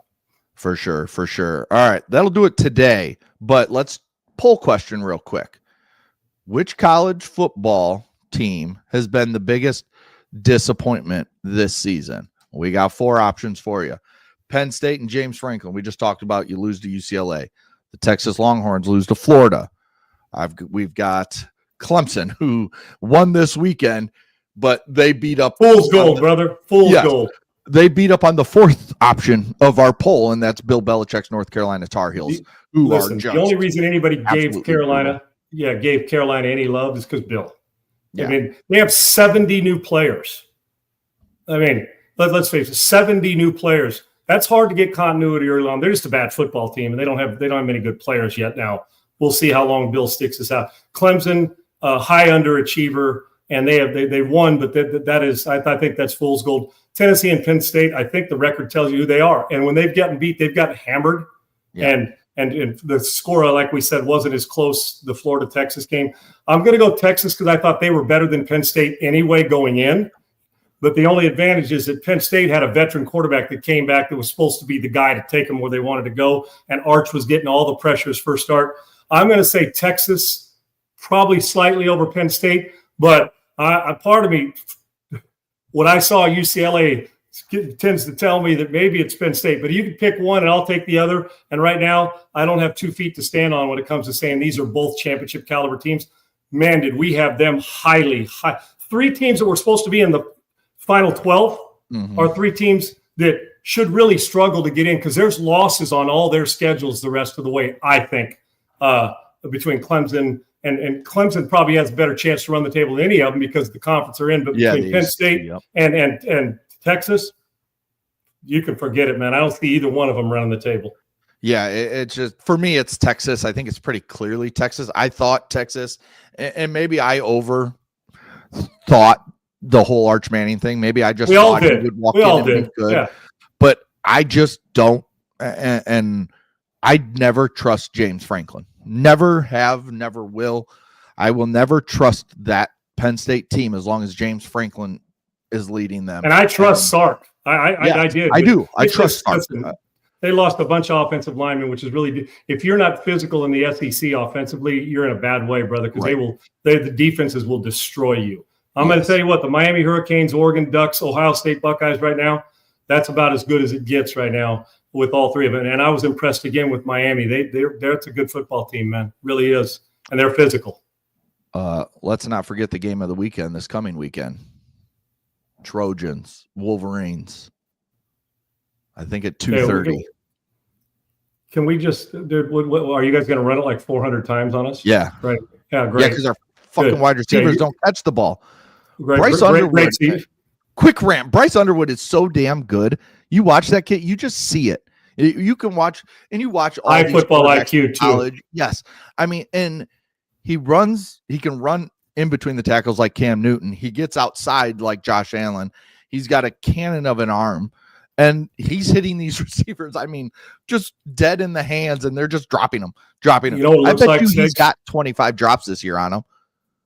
For sure. All right, that'll do it today. But let's poll question real quick. Which college football team has been the biggest disappointment this season? We got 4 options for you. Penn State and James Franklin. We just talked about you lose to UCLA. The Texas Longhorns lose to Florida. We've got Clemson, who won this weekend, but they beat up Fool's gold, brother. Fool's gold. They beat up on the 4th option of our poll, and that's Bill Belichick's North Carolina Tar Heels. The only reason anybody gave Carolina any love is because Bill. Yeah. I mean, they have 70 new players. I mean, let's face it, 70 new players. That's hard to get continuity early on. They're just a bad football team, and they don't have many good players yet. Now we'll see how long Bill sticks this out. Clemson, high underachiever, and they won, but that is I think that's fool's gold. Tennessee and Penn State, I think the record tells you who they are, and when they've gotten beat, they've gotten hammered, and the score, like we said, wasn't as close. The Florida-Texas game. I'm going to go Texas because I thought they were better than Penn State anyway going in. But the only advantage is that Penn State had a veteran quarterback that came back that was supposed to be the guy to take them where they wanted to go, and Arch was getting all the pressure his first start. I'm going to say Texas, probably slightly over Penn State, but part of me, what I saw at UCLA tends to tell me that maybe it's Penn State, but you can pick one and I'll take the other. And right now, I don't have 2 feet to stand on when it comes to saying these are both championship caliber teams. Man, did we have them high. 3 teams that were supposed to be in the final 12 are 3 teams that should really struggle to get in because there's losses on all their schedules the rest of the way, I think, between Clemson and Clemson probably has a better chance to run the table than any of them because of the conference they're in. But between Penn State and Texas, you can forget it, man. I don't see either one of them running the table. Yeah, it's just, for me, it's Texas. I think it's pretty clearly Texas. I thought Texas, and maybe I overthought the whole Arch Manning thing. Maybe I just thought he would walk in and be good. Yeah. But I just don't, and I'd never trust James Franklin. Never have, never will. I will never trust that Penn State team as long as James Franklin is leading them. And I trust Sark. I did. I do. I trust Sark. They lost a bunch of offensive linemen, which is really – if you're not physical in the SEC offensively, you're in a bad way, brother, because the defenses will destroy you. I'm going to tell you what, the Miami Hurricanes, Oregon Ducks, Ohio State Buckeyes right now, that's about as good as it gets right now with all 3 of them. And I was impressed again with Miami. It's a good football team, man. Really is. And they're physical. Let's not forget the game of the weekend, this coming weekend. Trojans, Wolverines. I think at 2:30. Can we just? Are you guys going to run it like 400 times on us? Yeah. Right. Yeah. Great. Yeah, because our fucking wide receivers don't catch the ball. Bryce Underwood. Quick rant. Bryce Underwood is so damn good. You watch that kid, you just see it. You can watch, and you watch all high football IQ too. Yes. I mean, and he can run in between the tackles like Cam Newton. He gets outside like Josh Allen. He's got a cannon of an arm. And he's hitting these receivers, I mean, just dead in the hands, and they're just dropping them. You know, I bet he's got 25 drops this year on him.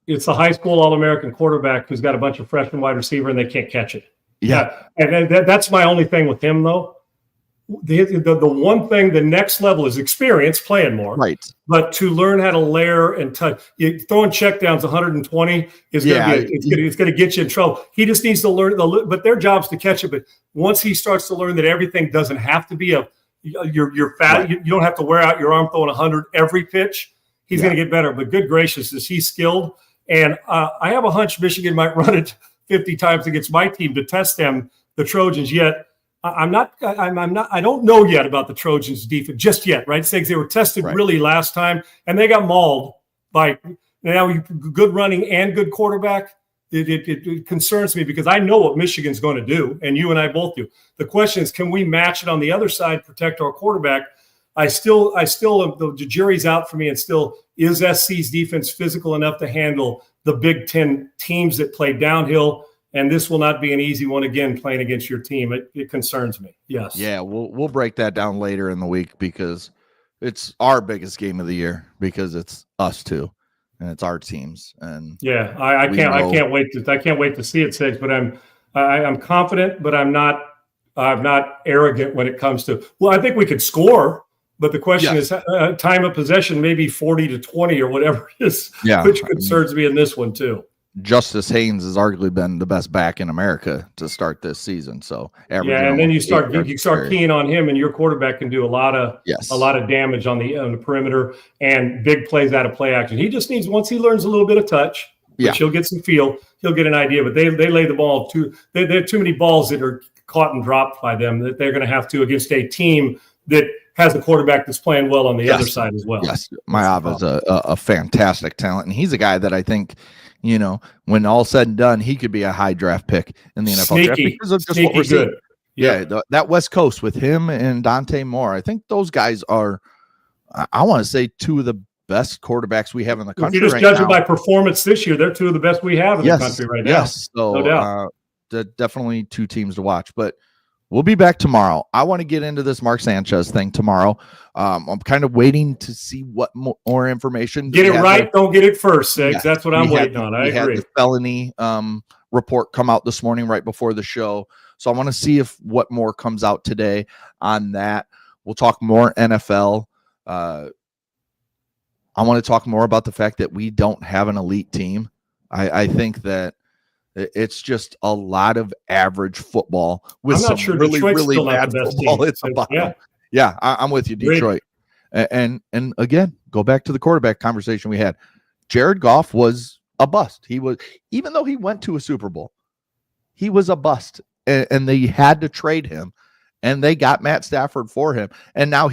It's a high school All-American quarterback who's got a bunch of freshman wide receiver, and they can't catch it. Yeah. And that's my only thing with him, though. The one thing, the next level is experience, playing more. Right. But to learn how to layer and touch, throwing checkdowns 100 is going to get you in trouble. He just needs to learn, but their job's to catch it. But once he starts to learn that everything doesn't have to be you're fat, right. You don't have to wear out your arm throwing 100 every pitch. He's going to get better. But good gracious, is he skilled? And I have a hunch Michigan might run it 50 times against my team to test them, the Trojans. Yet I'm not. I don't know yet about the Trojans' defense just yet. Right? Saying they were tested really last time, and they got mauled by. Now good running and good quarterback. It concerns me because I know what Michigan's going to do, and you and I both do. The question is, can we match it on the other side, protect our quarterback? the jury's out for me. And still, is SC's defense physical enough to handle the Big Ten teams that play downhill? And this will not be an easy one again, playing against your team. It concerns me. Yes. Yeah, we'll break that down later in the week because it's our biggest game of the year because it's us two and it's our teams. And yeah, I can't wait to see it, Six. But I'm confident, but I'm not arrogant when it comes to. Well, I think we could score, but the question is time of possession, maybe 40-20 or whatever it is, which concerns me in this one too. Justice Haynes has arguably been the best back in America to start this season. So and then you start keying on him, and your quarterback can do a lot of damage on the perimeter and big plays out of play action. He just needs, once he learns a little bit of touch, which he'll get some feel, he'll get an idea. But they lay the ball there are too many balls that are caught and dropped by them that they're going to have to against a team that has a quarterback that's playing well on the other side as well. Yes, Mayhav is a fantastic talent, and he's a guy that I think, when all said and done, he could be a high draft pick in the NFL draft because of just what we're seeing. That West Coast with him and Dante Moore, I think those guys are, I want to say, two of the best quarterbacks we have in the country. If you just judge it by performance this year, they're two of the best we have in the country right now. Yes, so, no doubt. Definitely two teams to watch, but we'll be back tomorrow. I want to get into this Mark Sanchez thing tomorrow. I'm kind of waiting to see what more information. Get it right. Don't get it first, Six. That's what I'm waiting on. I agree. Had the felony report come out this morning right before the show. So I want to see what more comes out today on that. We'll talk more NFL. I want to talk more about the fact that we don't have an elite team. I think that it's just a lot of average football with some really, really bad football at the bottom. Yeah, I'm with you, Detroit. And again, go back to the quarterback conversation we had. Jared Goff was a bust. He was, even though he went to a Super Bowl, he was a bust. And they had to trade him. And they got Matt Stafford for him. And now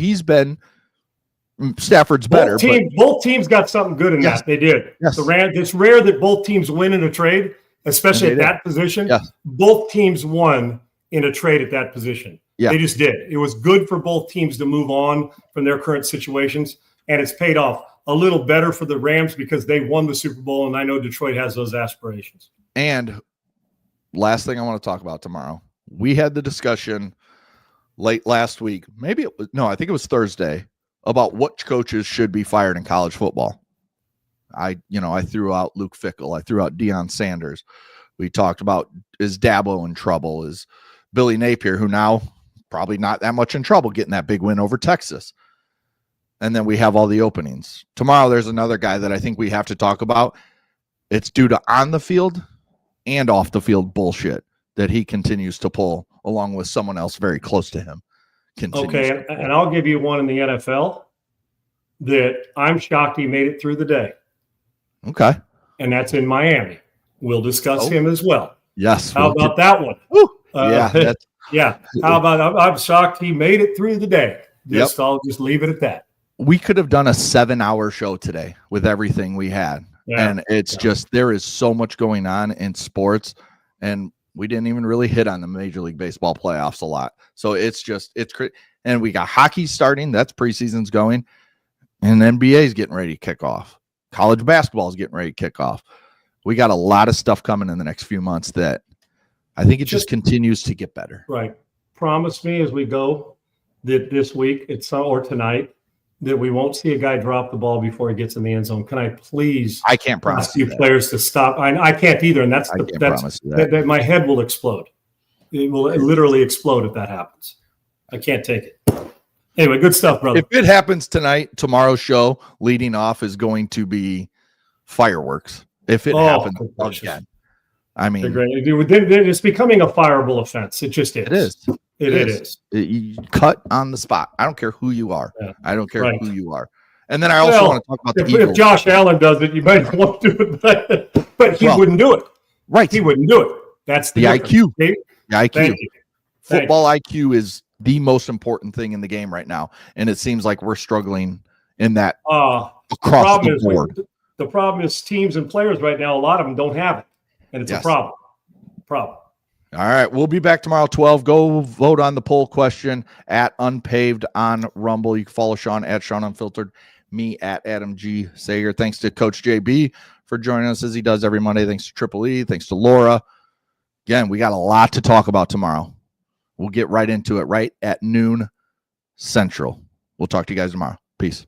Stafford's better. Both teams got something good in that. They did. Yes. It's rare that both teams win in a trade, especially at that position. Yes. Both teams won in a trade at that position. Yeah. They just did. It was good for both teams to move on from their current situations, and it's paid off. A little better for the Rams because they won the Super Bowl, and I know Detroit has those aspirations. And last thing I want to talk about tomorrow, we had the discussion late last week. I think it was Thursday, about what coaches should be fired in college football. I threw out Luke Fickell. I threw out Deion Sanders. We talked about, is Dabo in trouble? Is Billy Napier, who now probably not that much in trouble, getting that big win over Texas? And then we have all the openings. Tomorrow, there's another guy that I think we have to talk about. It's due to on the field and off the field bullshit that he continues to pull along with someone else very close to him. Okay, and I'll give you one in the NFL that I'm shocked he made it through the day. Okay. And that's in Miami. We'll discuss him as well. Yes. How about that one? Yeah. How about, I'm shocked he made it through the day. I'll just leave it at that. We could have done a 7-hour show today with everything we had. Yeah. And it's just, there is so much going on in sports, and we didn't even really hit on the Major League Baseball playoffs a lot. So it's and we got hockey starting. That's preseason's going. And NBA is getting ready to kick off. College basketball is getting ready to kick off. We got a lot of stuff coming in the next few months that I think it just continues to get better. Right. Promise me as we go that this week or tonight that we won't see a guy drop the ball before he gets in the end zone. Can I please? I can't promise ask you players to stop. I can't either, and that's that my head will explode. It will literally explode if that happens. I can't take it. Anyway, good stuff, brother. If it happens tonight, tomorrow's show leading off is going to be fireworks. If it happens again, I mean, it's becoming a fireable offense. It just is. It is. It is. You cut on the spot. I don't care who you are. Yeah. I don't care who you are. And then I also want to talk about the Eagles. If Josh Allen does it, you might want to do it, but he wouldn't do it. Right. He wouldn't do it. That's the IQ. The IQ. Football IQ is the most important thing in the game right now, and it seems like we're struggling in that across the board. The problem is teams and players right now, a lot of them don't have it, and it's a problem. All right, we'll be back tomorrow 12. Go vote on the poll question at Unpaved on Rumble. You can follow Sean at Sean Unfiltered, me at Adam G. Sager. Thanks to Coach JB for joining us as he does every Monday. Thanks to Triple E. Thanks to Laura. Again, we got a lot to talk about tomorrow. We'll get right into it right at noon Central. We'll talk to you guys tomorrow. Peace.